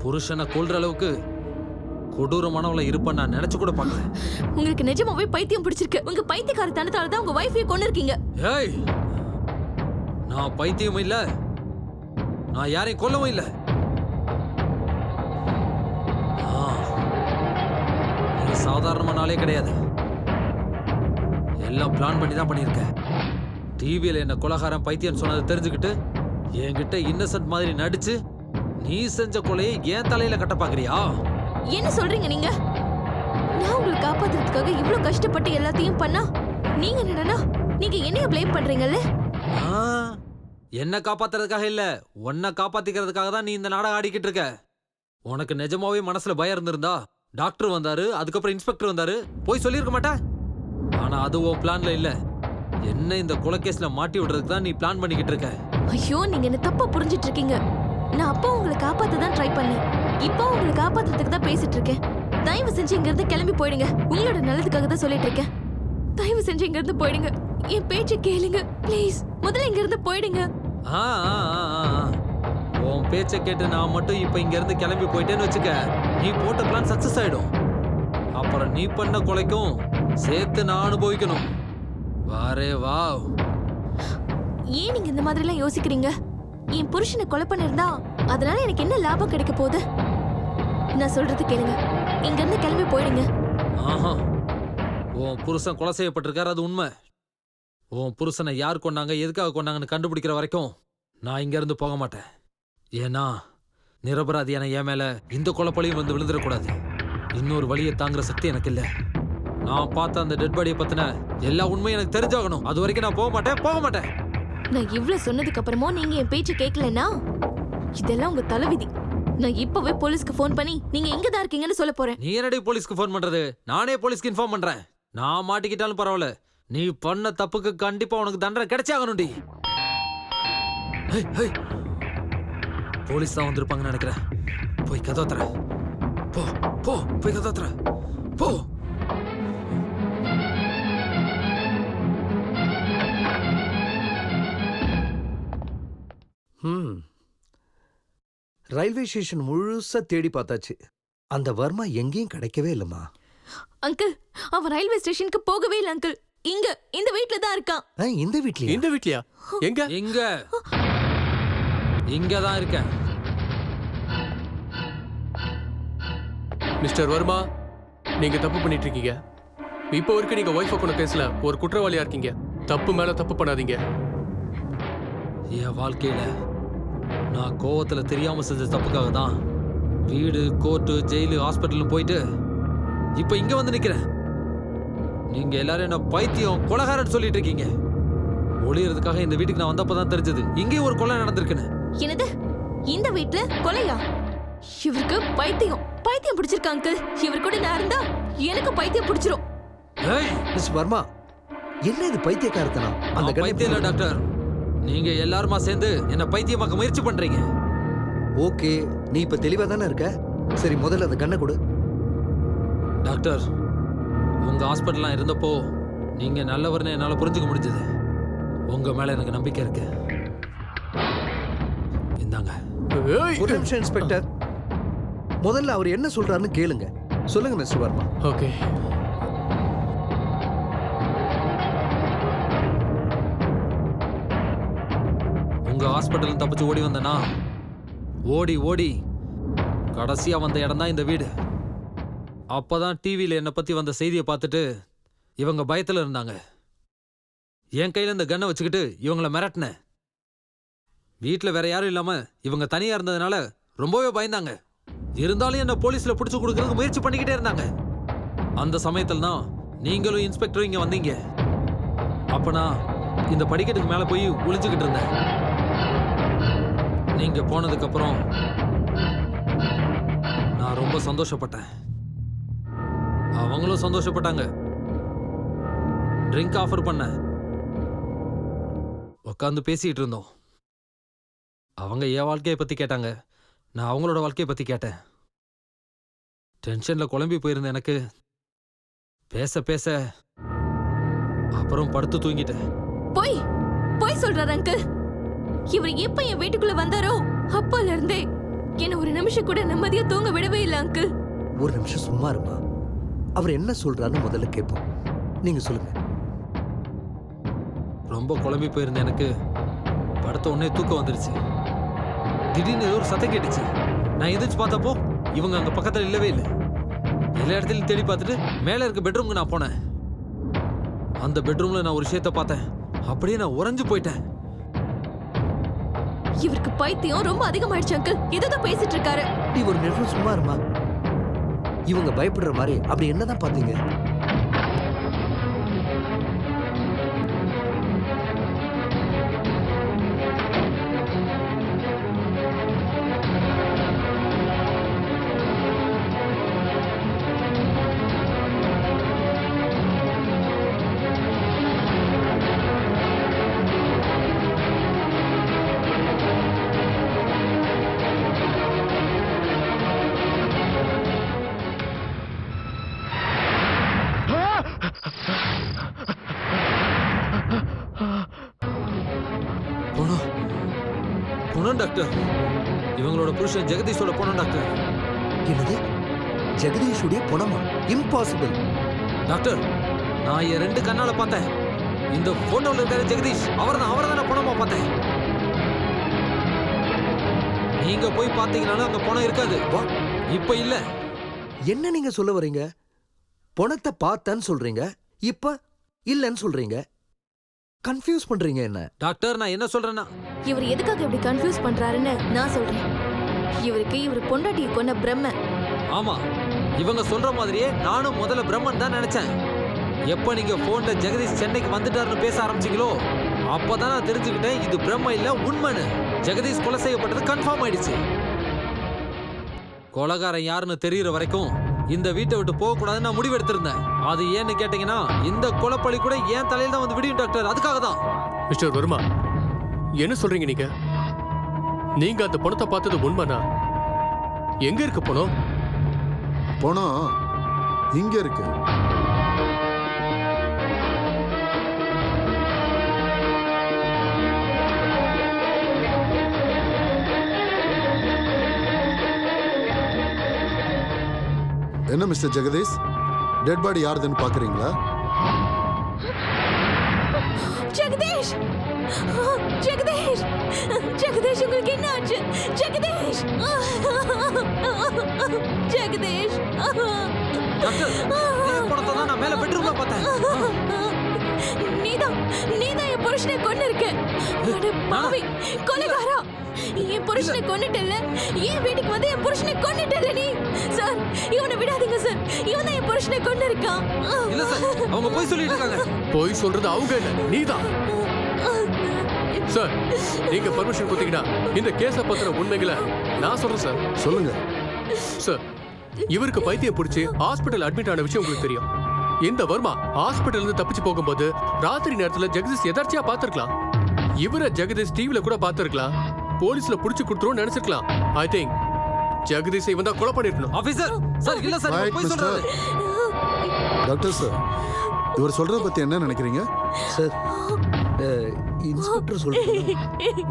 புருஷனை கொல்ற அளவுக்கு கொடூரமானவள இருப்பேன் நான் நினைச்சு கூட பார்க்கல. உங்களுக்கு நிஜமாவே பைத்தியம் பிடிச்சிருக்கு. உங்க பைத்தியக்காரத்தனத்தால தான் உங்க வைஃபையை கொண்டு இருக்கீங்க. ஏய் நான் பைத்தியம் இல்ல, நான் யாரையும் கொல்லவும் இல்ல. நீ சாதாரணமான ஆளே கிடையாது. எல்லாம் பிளான் பண்ணி தான் பண்ணியிருக்க. டிவியில என்ன கொலகாரம் பைத்தியம் சொன்னதை தெரிஞ்சுக்கிட்டு என்கிட்ட இன்னசென்ட் மாதிரி நடிச்சு நீ செஞ்ச கொலையை ஏன் தலையில கட்ட பாக்குறியா? என்ன சொல்றீங்க நீங்க? நான் உங்களை காப்பாத்துறதுக்காக இவ்ளோ கஷ்டப்பட்டு எல்லாத்தையும் பண்ணா நீங்க என்னடா நீங்க என்னைய ப்ளேம் பண்றீங்கல்ல? ஆ, என்ன காப்பாத்துறதுக்காக இல்ல, உன்னை காப்பாத்திக்கிறதுக்காக தான் நீ இந்த நாடகம் ஆடிக்கிட்டு இருக்க. உனக்கு நிஜமாவே மனசுல பயம் இருந்திருந்தா டாக்டர் வந்தாரு, அதுக்கப்புறம் இன்ஸ்பெக்டர் வந்தாரு, போய் சொல்லியிருக்க மாட்டா? ஆனா அது உன் பிளான்ல இல்ல. என்ன இந்த கொலைகேஸ்ல மாட்டி விடுறதுக்கு தான் நீ பிளான் பண்ணிக்கிட்டு இருக்க. ஐயோ, நீங்க என்ன தப்பா புரிஞ்சிட்டு இருக்கீங்க. நான் அப்பா உங்களை காப்பாத்த தான் ட்ரை பண்ணேன். இப்போ உங்களை காப்பாத்துறதுக்கு தான் பேசிட்டு இருக்கேன். தயவு செஞ்சு இங்க இருந்து கிளம்பி போயிடுங்க. உங்களோட நல்லதுக்காக தான் சொல்லிட்டு இருக்கேன். தயவு செஞ்சு இங்க இருந்து போயிடுங்க. என் பேச்சை கேளுங்க ப்ளீஸ். முதல்ல இங்க இருந்து போயிடுங்க. ஆ, ஆ, ஆ, ஆ, ஆ. உன் பேச்சை கேட்டு நான் மட்டும் இப்ப இங்க இருந்து கிளம்பி போயிட்டேன்னு வச்சுக்க, நீ போட்ட பிளான் சக்சஸ் ஆயிடும். அப்புறம் நீ பண்ண கொலைக்கும் சேர்த்து நான் அனுபவிக்கணும். வாரே வா. ஏன் நீங்க இந்த மாதிரி எல்லாம் யோசிக்கிறீங்க? என் புருஷனை கொலை பண்ணிருந்தா அதனால எனக்கு என்ன லாபம் கிடைக்க போகுது? நான் சொல்றது கேளுங்க. இங்க இருந்து கிளம்பி போயிடுங்க. ஆஹா, உன் புருஷன் கொலை செய்யப்பட்டிருக்காரு, அது உண்மை. உன் புருஷனை யார் கொண்டாங்க, எதுக்காக கொண்டாங்கன்னு கண்டுபிடிக்கிற வரைக்கும் நான் இங்க இருந்து போக மாட்டேன். ஏன்னா நிரபராதியான என் மேல இந்த கொலைப்பழியும் வந்து விழுந்துடக்கூடாது. இன்னொரு வழியை தாங்குற சக்தி எனக்கு இல்ல. நான் பார்த்த அந்த டெட் பாடியை பத்தின எல்லா உண்மையும் எனக்கு தெரிஞ்சாகணும். அது வரைக்கும் நான் போக மாட்டேன். நான் இவ்ளோ சொன்னதுக்கு அப்புறமும் நீங்க என் பேச்சு கேட்கலன்னா இதெல்லாம் உங்க தலைவிதி. நான் இப்பவே போலீஸ்க்கு ஃபோன் பண்ணி நீங்க எங்க தான் இருக்கீங்கன்னு சொல்ல போறேன். நீ என்னடி போலீஸ்க்கு ஃபோன் பண்றது? நானே போலீஸ்க்கு இன்ஃபார்ம் பண்றேன். நான் மாட்டிக்கிட்டாலும் பரவாயில்ல, நீ பண்ண தப்புக்கு கண்டிப்பா உனக்கு தண்டனை கிடைச்சாகணும்டி. போலீஸ் தான் வந்திருப்பாங்கன்னு நினைக்கிறேன். போய் கதவை தர. போ போ, போய் கதவை தர. போ. ரயில்வே ஸ்டேஷன் முழுசா தேடி பார்த்தாச்சு. அந்த வர்மா எங்கேயும் கிடைக்கவே இல்லம்மா. அங்கிள், அவன் ரயில்வே ஸ்டேஷனுக்கு போகவே இல்லை அங்கிள். இங்க இந்த வீட்ல தான் இருக்கான். இந்த வீட்லயா? இந்த வீட்லயா? எங்க? இங்க தான் இருக்கேன். மிஸ்டர் வர்மா, நீங்க தப்பு பண்ணிட்டு இருக்கீங்க. இப்போ வரைக்கும் நீங்க ஒய்ஃப் கொண்ட கேஸ்ல ஒரு குற்றவாளியா இருக்கீங்க. தப்பு மேல தப்பு பண்ணாதீங்க. என் வாழ்க்கையில நான் கோவத்துல தெரியாம செஞ்ச தப்புக்காக தான் வீடு, கோர்ட்டு, ஜெயிலு, ஹாஸ்பிட்டல் போயிட்டு இப்ப இங்க வந்து நிக்கிறேன். நீங்க எல்லாரும் என்ன பைத்தியம், கொலைகாரன் சொல்லிட்டு இருக்கீங்க. ஒளியறதுக்காக இந்த வீட்டுக்கு நான் வந்தப்பதான் தெரிஞ்சது இங்கேயும் ஒரு கொலை நடந்திருக்குன்னு. என்னது? இந்த வீட்ல கொலையா? இவருக்கு பைத்தியம் பிடிச்சிருக்கா அங்கிள். இவர் கூட நான் இருந்தா எனக்கு பைத்தியம் பிடிச்சிரும். மிஸ் வர்மா, என்ன இது பைத்தியக்காரத்தனம்? அந்த பைத்தியம் இல்ல டாக்டர், நீங்க எல்லாருமா சேர்ந்து என்ன பைத்தியமாக்க முயற்சி பண்றீங்க. ஓகே, நீ இப்ப தெளிவா தானே இருக்க. சரி, முதல்ல அந்த கண்ணை கொடு. டாக்டர், உங்க ஹாஸ்பிட்டல்லாம் இருந்தப்போ நீங்க நல்லவர்னு என்னால புரிஞ்சுக்க முடிஞ்சது. உங்க மேல எனக்கு நம்பிக்கை இருக்கு. இந்தாங்க. ஒரு நிமிஷம் இன்ஸ்பெக்டர், முதல்ல அவர் என்ன சொல்றாருன்னு கேளுங்க. சொல்லுங்க மிஸ்டர் வர்மா. ஓகே. உங்க ஹாஸ்பிட்டல் தப்பிச்சு ஓடி வந்தனா, ஓடி கடைசியா வந்த இடம் தான் இந்த வீடு. அப்பதான் டிவியில என்னை பத்தி வந்த செய்தியை பார்த்துட்டு இவங்க பயத்துல இருந்தாங்க. என் கையில இந்த கன்னை வச்சுக்கிட்டு இவங்கள மிரட்டினேன். வீட்டுல வேற யாரும் இல்லாம இவங்க தனியா இருந்ததுனால ரொம்பவே பயந்தாங்க. இருந்தாலும் என்ன போலீஸ்ல புடிச்சு கொடுக்கறதுக்கு முயற்சி பண்ணிக்கிட்டே இருந்தாங்க. அந்த சமயத்துல தான் நீங்களும் இன்ஸ்பெக்டரும் இங்க வந்தீங்க. அப்ப நான் இந்த படிக்கட்டுக்கு மேல போய் ஒளிஞ்சுக்கிட்டு இருந்தேன். நீங்க போனதுக்கு அப்புறம் நான் ரொம்ப சந்தோஷப்பட்டேன். அவங்களும் சந்தோஷப்பட்டாங்க. ட்ரிங்க் ஆஃபர் பண்ண உட்காந்து பேசிட்டு இருந்தோம். அவங்க என் வாழ்க்கையை பத்தி கேட்டாங்க, நான் அவங்களோட வாழ்க்கையை பத்தி கேட்டேன். டென்ஷன்ல குழம்பி போயிருந்த எனக்கு பேச அப்புறம் படுத்து தூங்கிட்டேன். போய் சொல்றாரு அங்கிள். இவர் எப்ப என் வீட்டுக்குள்ள வந்தாரோ அப்பல இருந்தே என்ன ஒரு நிமிஷம் கூட நிம்மதியா தூங்க விடவே இல்லை அங்கிள். ஒரு நிமிஷம் சும்மா இருமா. அவர் என்ன சொல்றாருன்னு முதல்ல கேட்போம். நீங்க சொல்லுங்க. ரொம்ப குழம்பி போயிருந்த எனக்கு படுத்த உடனே தூக்கம் வந்துருச்சு. திடீர்னு ஏதோ ஒரு சத்தம் கேட்டுச்சு. நான் எந்திரிச்சு பார்த்தப்போ இவங்க அங்க பக்கத்துல இல்லவே இல்லை. எல்லா இடத்துலையும் தேடி பார்த்துட்டு மேல இருக்க பெட்ரூமுக்கு நான் போனேன். அந்த பெட்ரூம்ல நான் ஒரு விஷயத்த பார்த்தேன். அப்படியே நான் உறைஞ்சு போயிட்டேன். இவருக்கு பைத்தியம் ரொம்ப அதிகமாயிடுச்சு அங்கிள் இதுதான் பேசிட்டு இருக்காரு. நீ ஒரு நிமிஷம் சும்மா இருமா. இவங்க பயப்படுற மாதிரி அப்படி என்னதான் பாத்தீங்க? போனோம் போனோம் டாக்டர். இவங்களோட புருஷன் ஜெகதீஷோட போனோம் டாக்டர். என்னது? ஜெகதீஷுடைய பணமா? இம்பாசிபிள். டாக்டர் நான் என் 2 கண்ணால பார்த்தேன். இந்த போட்டோல இருக்கிற ஜெகதீஷ் அவர்தான் நான் பணமா பார்த்தேன். நீங்க போய் பார்த்தீங்கனாலும் அங்க பணம் இருக்காது. இப்ப இல்ல. என்ன நீங்க சொல்ல வரீங்க? பணத்தை பார்த்தேன்னு சொல்றீங்க, இப்ப இல்லன்னு சொல்றீங்க. கன்ஃபியூஸ் பண்றீங்க என்ன? டாக்டர் நான் என்ன சொல்றேன்னா, இவர் எதுக்காக இப்படி கன்ஃபியூஸ் பண்றாருன்னு நான் சொல்றேன். இவருக்கு இவர் பொண்டாட்டியை கொன்ன பிரம்ம. ஆமா இவங்க சொல்ற மாதிரியே நானும் முதல்ல பிரம்மன் தான் நினைச்சேன். எப்ப நீங்க போன்ல ஜெகதீஷ் சென்னைக்கு வந்துட்டாருன்னு பேச ஆரம்பிச்சீங்களோ அப்பதான் நான் தெரிஞ்சுக்கிட்டேன் இது பிரம்ம இல்ல உண்மைன்னு. ஜெகதீஷ் கொலை செய்யப்பட்டது கன்ஃபார்ம் ஆயிடுச்சு. கொலைகாரன் யாருன்னு தெரியற வரைக்கும் இந்த வீட்டை விட்டு போக கூடாதுன்னு நான் முடிவெடுத்திருந்தேன். அது ஏன்னு கேட்டீங்கன்னா இந்த கொலைப்பழி கூட ஏன் தலையில தான் வந்து விடியும் டாக்டர். அதுக்காக தான். மிஸ்டர் வர்மா, என்ன சொல்றீங்க நீங்க? நீங்க அந்த பணத்தை பார்த்தது உண்மைனா எங்க இருக்கு பணம்? பணம் இங்க இருக்கு. என்ன மிஸ்டர் ஜெகதீஷ், டெட் பாடி யாருதுன்னு பாக்குறீங்களா? ஜெகதீஷ் ஜெகதீஷ் ஜெகதீஷ் உங்களுக்கு என்ன ஆச்சு? ஜெகதீஷ் ஜெகதீஷ் டாக்டர் இதே பணத்தை தான் நான் மேல பெட்ரூம்ல பார்த்தேன். நீதான் என் புருஷனை கொன்னு இருக்க. அட பாவி கொலைகாரா, என் புருஷனை கொன்னுட்டல. ஏன் வீட்டுக்கு வந்து என் புருஷனை கொன்னுட்டல நீ? சார் இவனை விடாதீங்க சார், இவன் தான் என் புருஷனை கொன்னு இருக்கான். இல்ல சார் அவங்க போய் சொல்லிட்டு இருக்காங்க. போய் சொல்றது அவங்க இல்ல, நீதான். சார் நீங்க பர்மிஷன் கொடுத்தீங்கன்னா இந்த கேஸ பத்திர உண்மைகளை நான் சொல்றேன் சார். சொல்லுங்க சார், இவருக்கு பைத்தியம் பிடிச்சி ஹாஸ்பிட்டல் அட்மிட் ஆன விஷயம் உங்களுக்கு தெரியும். இந்த வர்மா ஹாஸ்பிட்டல் இருந்து தப்பிச்சு போகும்போது ராத்திரி நேரத்துல ஜெகதீஷ் எதர்ச்சியா பார்த்திருக்கலாம். இவரை ஜெகதீஷ் டிவில கூட பார்த்திருக்கலாம். போலீஸ்ல புடிச்சு கொடுத்துரும் நினைச்சிருக்கலாம். ஐ திங்க் ஜெகதீஷ் இவன் தான் கொலை பண்ணிருக்கணும். ஆபீசர் சார் இல்ல சார் Right, போய் mister. சொல்றாரு. டாக்டர் சார், இவர் சொல்றத பத்தி என்ன நினைக்கிறீங்க? சார், இன்ஸ்பெக்டர் சொல்றது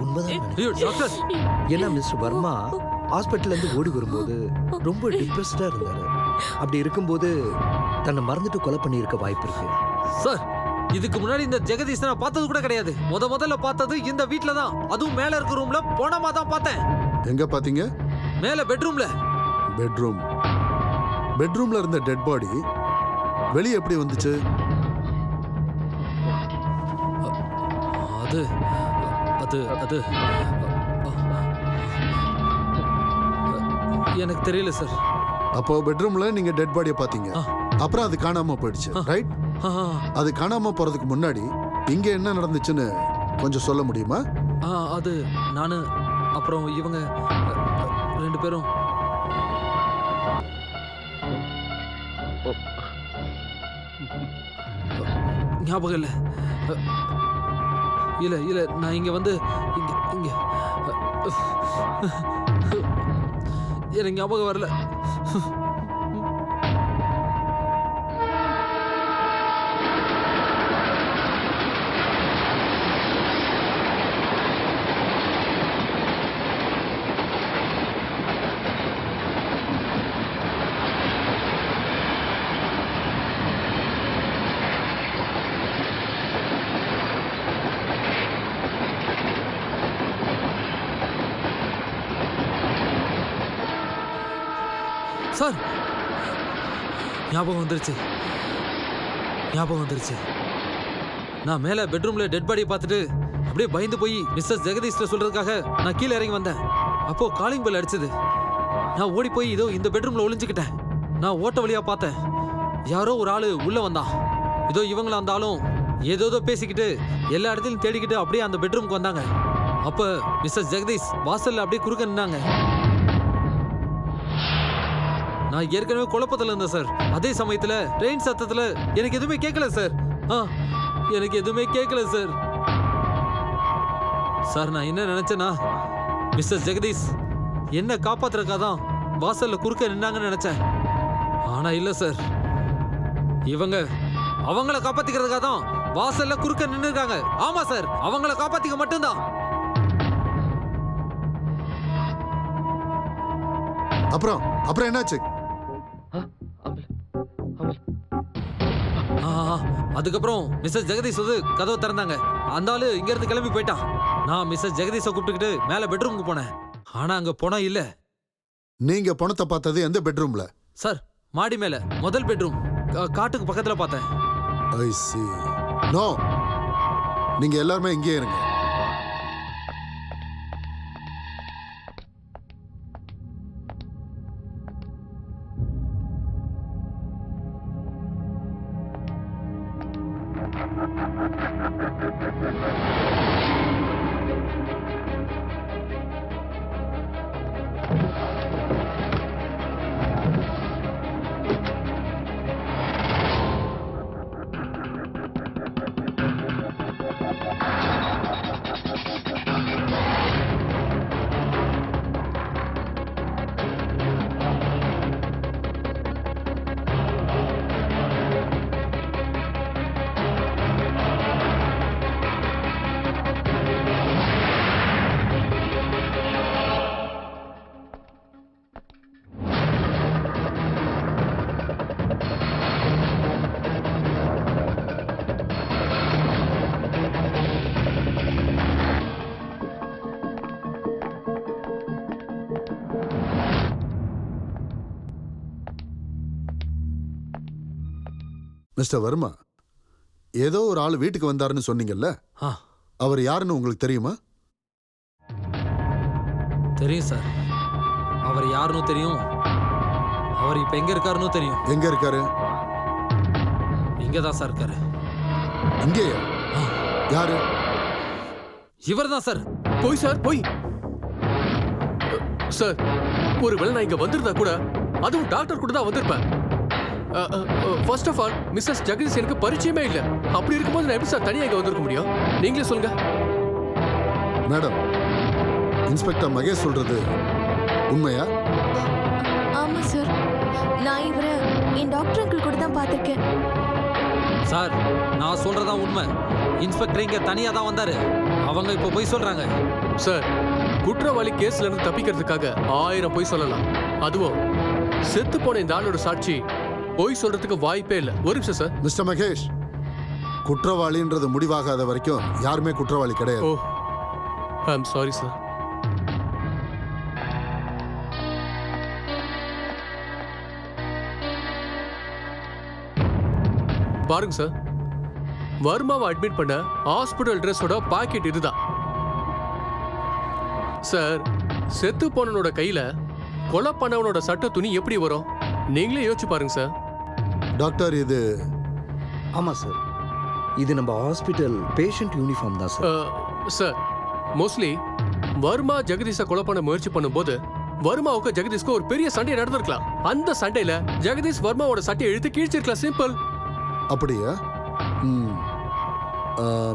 உண்மைதான். ஐயோ டாக்டர் ஏன்னா மிஸ்டர் வர்மா ஹாஸ்பிட்டல்ல இருந்து ஓடி வரும்போது ரொம்ப டிப்ரெஸ்டா இருந்தாரு. அப்படி இருக்கும்போது தன்னை மறந்துட்டு கொலை பண்ணியிருக்க வாய்ப்பு இருக்கு. சார் இதுக்கு முன்னாடி இந்த ஜெகதீஷ் நான் பார்த்தது கூட கிடையாது. முதல்ல பார்த்தது இந்த வீட்ல தான். அதுவும் மேல இருக்க ரூம்ல போனமா தான் பார்த்தேன். எங்க பாத்தீங்க? மேல பெட்ரூம்ல. பெட்ரூம்ல இருந்த டெட் பாடி வெளியே எப்படி வந்துச்சு? அது அது அது எனக்கு தெரியல சார். அப்போ பெட்ரூம்ல நீங்க டெட் பாடியை பாத்தீங்க. அப்புறம் அது காணாம போயிடுச்சு, ரைட்? அது காணாம போறதுக்கு முன்னாடி இங்க என்ன நடந்துச்சுன்னு கொஞ்சம் சொல்ல முடியுமா? அது நானு அப்புறம் இவங்க 2 பேரும் ஞாபகம் இல்ல. இல்ல இல்ல நான் இங்க வந்து இங்க இங்க எனக்கு ஞாபகம் வரல. சார் ஞாபகம் வந்துருச்சு. நான் மேல பெட்ரூம்ல டெட் பாடி பார்த்துட்டு அப்படியே பயந்து போய் மிஸ்ஸஸ் ஜெகதீஷ்ல சொல்றதுக்காக நான் கீழே இறங்கி வந்தேன். அப்போ காலிங் பெல் அடிச்சது. நான் ஓடி போய் இதோ இந்த பெட்ரூம்ல ஒளிஞ்சுக்கிட்டேன். நான் ஓட்ட வழியா பார்த்தேன், யாரோ ஒரு ஆளு உள்ள வந்தான். இதோ இவங்கள இருந்தாலும் ஏதோ பேசிக்கிட்டு எல்லா இடத்துலையும் தேடிக்கிட்டு அப்படியே அந்த பெட்ரூம்க்கு வந்தாங்க. அப்ப மிஸ்ஸஸ் ஜெகதீஷ் வாசல்ல அப்படியே குறுக்க நின்னாங்க. நான் ஏற்கனவே குழப்பத்துல இருந்தேன் சார். அதே சமயத்துல ட்ரெயின் சத்தத்துல எனக்கு எதுவுமே கேட்கல சார். எனக்கு எதுவுமே கேட்கல சார். சார் நான் என்ன நினைச்சேன்னா, மிஸ்டர் ஜெகதீஷ் என்ன காப்பாத்துறக்காதான் வாசல்ல குறுக்க நின்னாங்கன்னு நினைச்சேன். ஆனா இல்ல சார், இவங்க அவங்கள காப்பாத்திக்கிறதுக்காக தான் வாசல்ல குறுக்க நின்னுருக்காங்க. ஆமா சார், அவங்கள காப்பாத்திக்க மட்டும்தான். அப்புறம் என்னாச்சு? அதுக்கப்புறம் மிஸ்ஸஸ் ஜெகதீஷ் வந்து கதவை திறந்தாங்க. அந்த ஆளு இங்க இருந்து கிளம்பி போயிட்டான். நான் மிஸ்ஸஸ் ஜெகதீஷை கூப்பிட்டுக்கிட்டு மேல பெட்ரூமுக்கு போனேன். ஆனா அங்க போனா இல்ல. நீங்க பணத்தை பார்த்தது எந்த பெட்ரூம்ல? சார் மாடி மேல முதல் பெட்ரூம் காட்டுக்கு பக்கத்துல பார்த்தேன். ஐ see. நோ, நீங்க எல்லாருமே இங்கே இருங்க. மிஸ்டர் வர்மா, ஏதோ ஒரு ஆள் வீட்டுக்கு வந்தாருன்னு சொன்னீங்கல்ல, அவர் யாருன்னு உங்களுக்கு தெரியுமா? தெரியும் சார், அவர் யாருன்னு தெரியும். அவர் இப்ப எங்க இருக்காருன்னு தெரியும். எங்க இருக்காரு? இங்கதான் சார் இருக்காரு. இங்கேயா? யாரு? இவர் தான் சார். போய் சார் போய் சார், ஒருவேளை நான் இங்க வந்திருந்தா கூட அதுவும் டாக்டர் கூட தான் வந்திருப்பேன். First of all missus Jagadish எனக்கு பரிச்சயமே இல்லை. அப்படி இருக்கும்போது நான் எப்படி சார் தனியாக இங்கே வந்திருக்க முடியும்? நீங்களே சொல்லுங்க. மேடம், இன்ஸ்பெக்டர் மகேஷ் சொல்றது உண்மையா? ஆமா சார், நான் இவரை என் டாக்டர் அங்கிள் கூட தான் பார்த்திருக்கேன். சார் நான் சொல்றதா உண்மை. இன்ஸ்பெக்டர் இங்க தனியா தான் வந்தாரு. அவங்க இப்போ போய் சொல்றாங்க. சார், குற்றவாளி கேஸ்ல இருந்து தப்பிக்கிறதுக்காக 1000 பொய் சொல்லலாம். அதுவும் செத்து போன இந்த ஆளோட சாட்சி பொய் சொல்றதுக்கு வாய்ப்பே இல்லை. ஒரு நிமிஷம் சார். மிஸ்டர் மகேஷ், குற்றவாளின்றது முடிவாகாத வரைக்கும் யாருமே குற்றவாளி கிடையாது. ஓ, ஐ அம் சாரி சார். பாருங்க சார், வர்மாவை அட்மிட் பண்ண ஹாஸ்பிடல் ட்ரெஸ்ஸோட பாக்கெட் இதுதான் சார். செத்து போனவனோட கையில கொலை பண்ணவனோட சட்ட துணி எப்படி வரும்? நீங்களே யோசிச்சு பாருங்க சார். டாக்டர், இது ஆமாம் சார், இது நம்ம ஹாஸ்பிட்டல் பேஷண்ட் யூனிஃபார்ம் தான் சார். சார், மோஸ்ட்லி வர்மா ஜெகதீஷை கொலை பண்ண முயற்சி பண்ணும்போது வர்மாவுக்கு ஜெகதீஷ்க்கு ஒரு பெரிய சண்டை நடந்திருக்கலாம். அந்த சண்டையில ஜெகதீஷ் வர்மாவோட சட்டையை இழுத்து கீழ்ச்சிருக்கலாம். சிம்பிள். அப்படியா?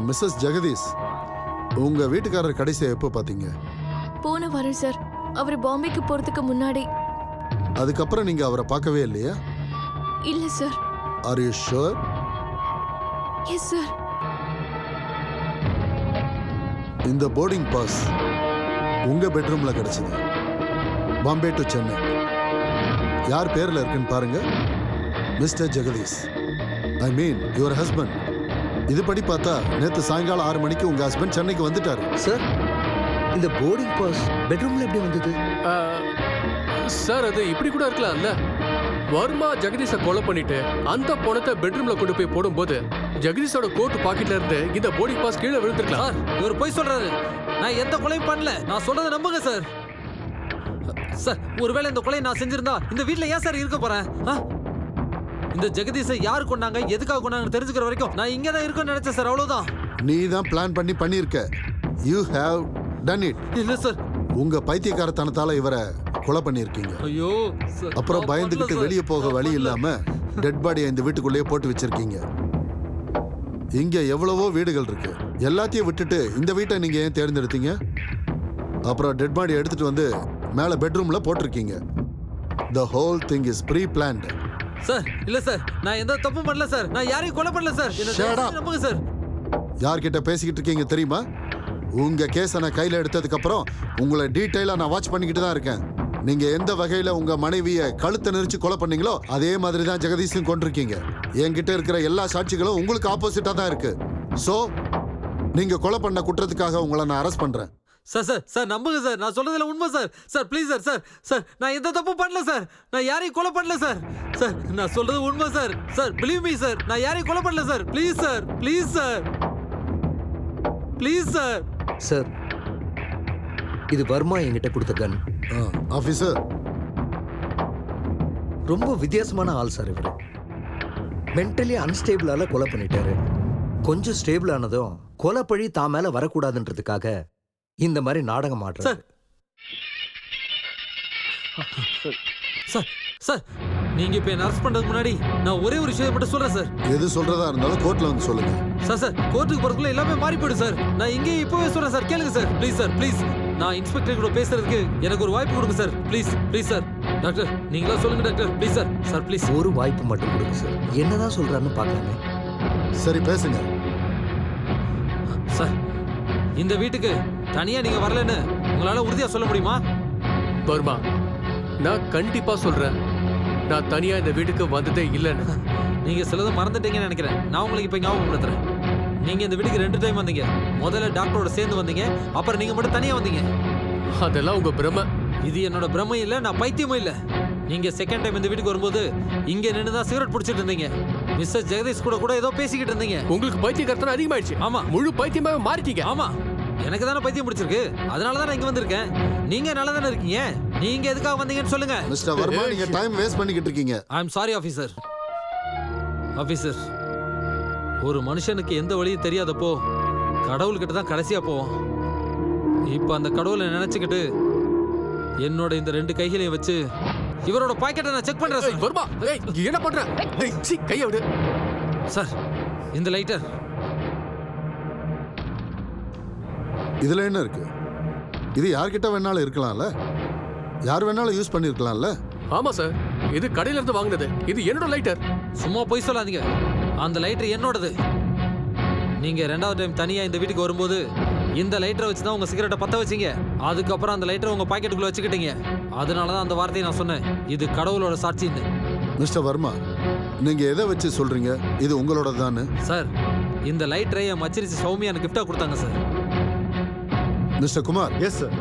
மிஸ்ஸஸ் ஜெகதீஷ், உங்க வீட்டுக்காரர் கடைசியா எப்போ பாத்தீங்க? போன வாரம் சார், அவர் பாம்பேக்கு போறதுக்கு முன்னாடி. அதுக்கப்புறம் நீங்க அவரை பார்க்கவே இல்லையா? இல்ல sir. Are you sure? Yes sir. இந்த போர்டிங் பாஸ் உங்க பெட்ரூம்ல கிடைச்சது. பாம்பே டு சென்னை. யார் பேர்ல இருக்குன்னு பாருங்க. Mister Jagadish, I mean your husband. இதுபடி பார்த்தா நேற்று சாயங்காலம் 6 மணிக்கு உங்க ஹஸ்பண்ட் சென்னைக்கு வந்துட்டாரு. சார், இந்த போர்டிங் பாஸ் பெட்ரூம்ல எப்படி வந்தது? சார், அது இப்படி கூட இருக்கலாம்ல. வர்மா ஜெகதீஷை கொலை பண்ணிட்டு அந்த பணத்தை பெட்ரூம்ல கொண்டு போய் போடும்போது ஜெகதீஷோட கோட் பாக்கெட்ல இருந்து இந்த போர்டிங் பாஸ் கீழே விழுந்திருக்கலாம். சார் இவர் போய் சொல்றாரு. நான் எந்த கொலையும் பண்ணல. நான் சொல்றதை நம்புங்க சார். சார் ஒருவேளை இந்த கொலையை நான் செஞ்சிருந்தா இந்த வீட்ல ஏன் சார் இருக்க போறேன்? இந்த ஜெகதீஷை யார் கொண்டாங்க, எதுக்காக கொண்டாங்கன்னு தெரிஞ்சுக்கிற வரைக்கும் நான் இங்கே தான் இருக்கணும்னு நினைச்சேன் சார். அவ்வளவுதான். நீ தான் பிளான் பண்ணி பண்ணியிருக்க. You have done it. இல்ல சார். உங்க பைத்தியக்காரத்தனத்தால இவரை கொலை பண்ணியிருக்கீங்க. ஐயோ சார், அப்புறம் நான் பயந்துகிட்டு பண்ணல வெளியே சார். போக நான் வழி பண்ணல. இல்லாம டெட் பாடியை இந்த வீட்டுக்குள்ளேயே போட்டு வச்சிருக்கீங்க. இங்க எவ்வளவோ வீடுகள் இருக்கு. எல்லாத்தையும் விட்டுட்டு இந்த வீட்டை நீங்க ஏன் தேர்ந்தெடுத்தீங்க? அப்புறம் டெட் பாடி எடுத்துட்டு வந்து மேல பெட்ரூம்ல போட்டிருக்கீங்க. The whole thing is pre-planned. Sir இல்ல சார், நான் எந்த தப்பும் பண்ணல சார். நான் யாரையும் கொலை பண்ணல சார். என்ன Shut up. நம்புங்க சார். யார்கிட்ட பேசிக்கிட்டு இருக்கீங்க தெரியுமா? உங்க கேஸை நான் கையில எடுத்ததுக்கு அப்புறம் உங்களை டீட்டெயிலா நான் வாட்ச் பண்ணிக்கிட்டு தான் இருக்கேன். நீங்க எந்த வகையில உங்க மனைவியை கழுத்தை நெரிச்சு கொலை பண்ணீங்களோ அதே மாதிரி தான் ஜெகதீஷும் கொண்டிருக்கீங்க. என்கிட்ட இருக்கிற எல்லா சாட்சிகளும் உங்களுக்கு ஆப்போசிட்டா தான் இருக்கு. சோ நீங்க கொலை பண்ண குற்றத்துக்காக உங்களை நான் அரெஸ்ட் பண்றேன். சார் சார் சார் நம்புங்க சார். நான் சொல்றதுல உண்மை sir. Sir please sir. Sir sir நான் எந்த தப்பும் பண்ணல சார். நான் யாரையும் கொலை பண்ணல சார். சார் நான் சொல்றது உண்மை sir. Sir believe me sir. நான் யாரையும் கொலை பண்ணல sir. Please sir. Please sir. Please sir. Sir இது வர்மா என்கிட்ட கொடுத்த கன். ஆபீசர், ரொம்ப வித்தியாசமான ஆள் சார் இவர். மென்டலி அன்ஸ்டேபிளால கொலை பண்ணிட்டாரு. கொஞ்சம் ஸ்டேபிள் ஆனதும் கொலை பழி தான் மேல வரக்கூடாதுன்றதுக்காக இந்த மாதிரி நாடகம் ஆடுறாரு. சார் சார் சார் நீங்க இப்ப என்ன அரெஸ்ட் பண்றதுக்கு முன்னாடி நான் ஒரே ஒரு விஷயம் மட்டும் சொல்றேன் சார். எது சொல்றதா இருந்தாலும் கோர்ட்ல வந்து சொல்லுங்க. சார் சார் கோர்ட்டுக்கு போறதுக்குள்ள எல்லாமே மாறி போயிடும் சார். நான் இங்கே இப்பவே சொல்றேன் சார். கேளுங்க சார். Please sir. ப்ளீஸ். நான் இன்ஸ்பெக்டர் கூட பேசுறதுக்கு எனக்கு ஒரு வாய்ப்பு கொடுங்க sir. Please please sir. Doctor நீங்களா சொல்லுங்க doctor. Please sir. Sir please. ஒரு வாய்ப்பு மட்டும் கொடுங்க சார். என்னதான் சொல்றாருன்னு பார்க்கலாமே. சரி பேசுங்க. சார் இந்த வீட்டுக்கு தனியா நீங்க வரலன்னு உங்களால உறுதியா சொல்ல முடியுமா? வர்மா, நான் கண்டிப்பா சொல்றேன், நான் தனியா இந்த வீட்டுக்கு வந்ததே இல்லைன்னு. நீங்க சிலதை மறந்துட்டீங்கன்னு நினைக்கிறேன். நான் உங்களுக்கு இப்ப ஞாபகப்படுத்துறேன். நீங்க இந்த வீட்டுக்கு 2 டைம் வந்தீங்க. முதல்ல டாக்டரோட சேர்ந்து வந்தீங்க, அப்புறம் நீங்க மட்டும் தனியா வந்தீங்க. அதெல்லாம் உங்க பிரமை. இது என்னோட பிரமை இல்ல, நான் பைத்தியமும் இல்ல. நீங்க செகண்ட் டைம் இந்த வீட்டுக்கு வரும்போது இங்க நின்று தான் சிகரெட் பிடிச்சிட்டு இருந்தீங்க. மிஸ்டர் ஜெகதீஷ் கூட ஏதோ பேசிக்கிட்டு இருந்தீங்க. உங்களுக்கு பைத்தியக்காரத்தனம் அதிகமாயிடுச்சு. ஆமா. முழு பைத்தியமாவே மாறிட்டீங்க. ஆமா, எனக்கு தானே பைத்தியம் பிடிச்சிருக்கு. அதனால தான் நான் இங்க வந்திருக்கேன். நீங்க நல்லா தானே இருக்கீங்க. நீங்க எதுக்காக வந்தீங்கன்னு சொல்லுங்க. மிஸ்டர் வர்மா, நீங்க டைம் வேஸ்ட் பண்ணிக்கிட்டு இருக்கீங்க. I am sorry officer. Officer, ஒரு மனுஷனுக்கு எந்த வழியும் தெரியாதப்போ கடவுள்கிட்ட தான் கடைசியா போவோம். இப்ப அந்த கடவுளை நினைச்சுக்கிட்டு என்னோட இந்த 2 கைகளையும் வச்சு இவரோட பாக்கெட்டை நான் செக் பண்றேன் சார். வர்மா, ஏய், என்ன பண்ற? ஏய், சீ, கையை விடு. சார் இந்த லைட்டர். இதுல என்ன இருக்கு? இது யார்கிட்ட வேணாலும் இருக்கலாம்ல. யார் வேணாலும் யூஸ் பண்ணிருக்கலாம்ல. ஆமா சார், இது கடையில இருந்து வாங்கினது. இது என்னோட லைட்டர். சும்மா போய் சொல்லாதீங்க. அந்த லைட்டர் என்னோடது. நீங்க 2வது டைம் தனியா இந்த வீட்டுக்கு வரும்போது இந்த லைட்டரை வச்சு தான் உங்க சிகரெட்டை பத்த வச்சீங்க. அதுக்கப்புறம் அந்த லைட்டரை உங்க பாக்கெட்டுக்குள்ள வச்சுக்கிட்டீங்க. அதனால தான் அந்த வார்த்தையை நான் சொன்னேன், இது கடவுளோட சாட்சின்னு. மிஸ்டர் வர்மா, நீங்க எதை வச்சு சொல்றீங்க இது உங்களோட தானே? சார் இந்த லைட்டரை என் மச்சிரிச்சு சௌமியா எனக்கு கிஃப்டா கொடுத்தாங்க sir. Mister Kumar. Yes sir.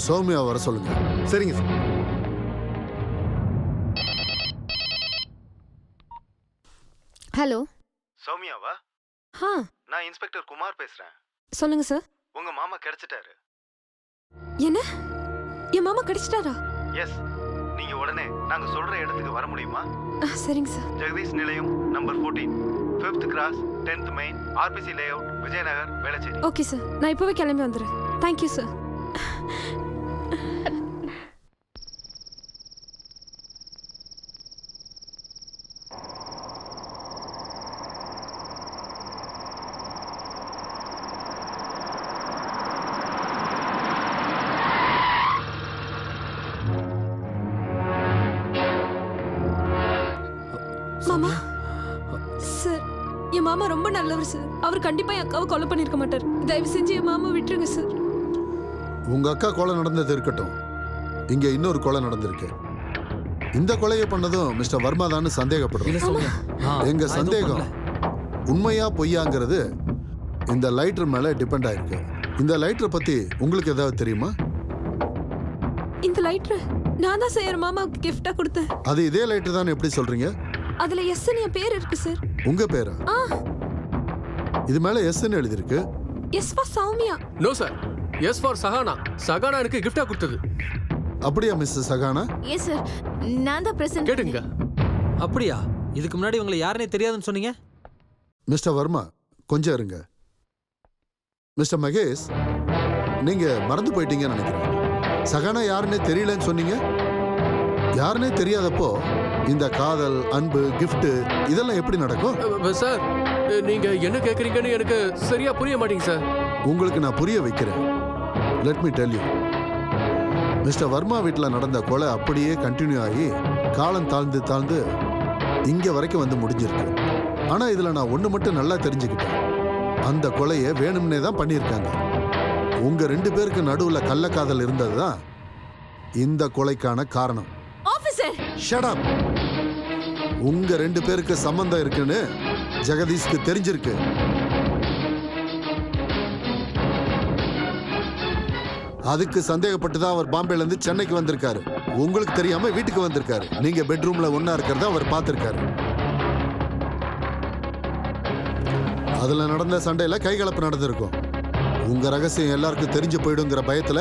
Soumya வர சொல்லுங்க. சரிங்க சார். ஹலோ. சௌமியாவா? ஆ நான் இன்ஸ்பெக்டர் குமார் பேசுறேன். சொல்லுங்க சார். உங்க மாமா கிடைச்சிட்டாரு. என்ன? என் மாமா கிடைச்சிட்டாரா? எஸ். நீங்க உடனே நாங்க சொல்ற இடத்துக்கு வர முடியுமா? சரிங்க சார். ஜெகதீஷ் நிலையம் number 14, 5th cross, 10th main, RPC layout, Vijayanagar, Velachery. Okay sir, நான் இப்போவே கிளம்பி வந்துடுறேன். Thank you sir. மாமா சார், என் மாமா ரொம்ப நல்லவர் சார். அவர் கண்டிப்பா என் அக்காவை கொலை பண்ணிருக்க மாட்டார். தயவு செஞ்சு என் மாமா விட்டுருங்க சார். உங்க அக்கா கொலை நடந்தது இருக்கட்டும், இங்க இன்னொரு கொலை நடந்திருக்கு. இந்த கொலையை பண்ணதும் மிஸ்டர் வர்மா தான் சந்தேகப்படுறோம். இல்ல சௌமியா, எங்க நான் எதுவும் சந்தேகம் பண்ணல. உண்மையா பொய்யாங்கிறது இந்த லைட்டர் மேல டிபெண்ட் ஆயிருக்கு. இந்த லைட்டரை பத்தி உங்களுக்கு ஏதாவது தெரியுமா? இந்த லைட்டர் நான் தான் சார் என் மாமாவுக்கு கிஃப்டா கொடுத்தேன். அது இதே லைட்டர் தான் எப்படி சொல்றீங்க? அதுல எஸ் என் பேர் இருக்கு சார். உங்க பேரா? ஆ இது மேல எஸ்ன்னு எழுதிருக்கு. S for Soumya. No sir, S for Sahana. Sahana எனக்கு கிஃப்டா கொடுத்தது. அப்படியா மிஸ்டர் சகானா? எஸ் சார், நான் தான் பிரசன்ட். கேட்டுங்க. அப்படியா? இதுக்கு முன்னாடி உங்களை யாருன்னே தெரியாதுன்னு சொன்னீங்க. மிஸ்டர் வர்மா கொஞ்சம் இருங்க. மிஸ்டர் மகேஷ், நீங்க மறந்து போயிட்டீங்கன்னு நினைக்கிறேன். சகானா யாருன்னே தெரியலன்னு சொன்னீங்க. யாருன்னே தெரியாதப்போ இந்த காதல், அன்பு, கிஃப்ட் இதெல்லாம் எப்படி நடக்கும்? சார், நீங்க என்ன கேக்குறீங்கன்னு எனக்கு சரியா புரிய மாட்டீங்க சார். உங்களுக்கு நான் புரிய வைக்கிறேன். Let me tell you. Mister Varma வீட்டில் நடந்த கொலை அப்படியே கண்டினியூ ஆகி காலம் தாழ்ந்து தாழ்ந்து இங்க வரைக்கும் வந்து முடிஞ்சிருக்கு. ஆனா இதுல நான் ஒண்ணு மட்டும் நல்லா தெரிஞ்சுக்கிட்டேன். அந்த கொலையை வேணும்னே தான் பண்ணியிருக்காங்க. உங்க 2 பேருக்கு நடுவுல கள்ளக்காதல் இருந்ததுதான் இந்த கொலைக்கான காரணம். Officer, shut up. உங்க 2 பேருக்கு சம்பந்தம் இருக்குன்னு ஜெகதீஷ்க்கு தெரிஞ்சிருக்கு. அதுக்கு சந்தேகப்பட்டு தான் அவர் பாம்பேல இருந்து சென்னைக்கு வந்திருக்காரு. உங்களுக்கு தெரியாம வீட்டுக்கு வந்திருக்காரு. நீங்க பெட்ரூம்ல ஒண்ணா இருக்கிறத அவர் பார்த்திருக்காரு. அதுல நடந்த சண்டையில கைகலப்பு நடந்திருக்கும். உங்க ரகசியம் எல்லாருக்கும் தெரிஞ்சு போயிடுங்கிற பயத்துல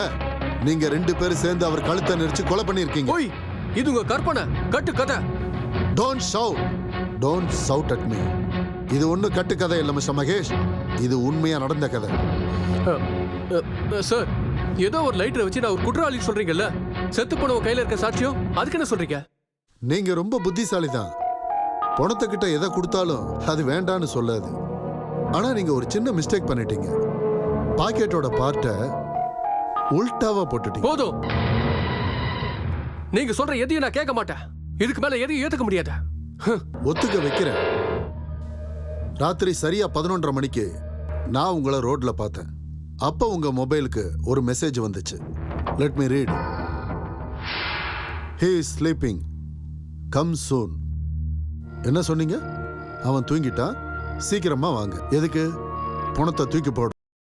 நீங்க 2 பேரும் சேர்ந்து அவர் கழுத்தை நெரிச்சு கொலை பண்ணிருக்கீங்க. ஓய், இது உங்க கற்பனை, கட்டு கதை. Don't shout at me. இது ஒன்றும் கட்டுக்கதை இல்லை மிஸ்டர் மகேஷ். இது உண்மையா நடந்த கதை. சார், ஏதோ ஒரு லைட்டரை வச்சு நான் ஒரு குற்றவாளி சொல்றீங்கல்ல. செத்து போனவன் கையில இருக்க சாட்சியம், அதுக்கு என்ன சொல்றீங்க? நீங்க ரொம்ப புத்திசாலி தான். பணத்துக்கிட்ட எதை கொடுத்தாலும் அது வேண்டான்னு சொல்லாது. ஆனா நீங்க ஒரு சின்ன மிஸ்டேக் பண்ணிட்டீங்க. பாக்கெட்டோட பார்ட்டை உல்டாவா போட்டுட்டீங்க. போதும். நீங்க சொல்ற எதையும் நான் கேட்க மாட்டேன். இதுக்கு மேல எதையும் ஏத்துக்க முடியாது. ஒத்துக்க வைக்கிறேன். ராத்திரி சரியா 11:30 மணிக்கு நான் உங்களை ரோட்ல பார்த்தேன். அப்ப உங்க மொபைலுக்கு ஒரு மெசேஜ் வந்துச்சு. Let me read. He is sleeping, come சூன். என்ன சொன்னீங்க? அவன் தூங்கிட்டான், சீக்கிரமா வாங்க. எதுக்கு? பணத்தை தூக்கி போட.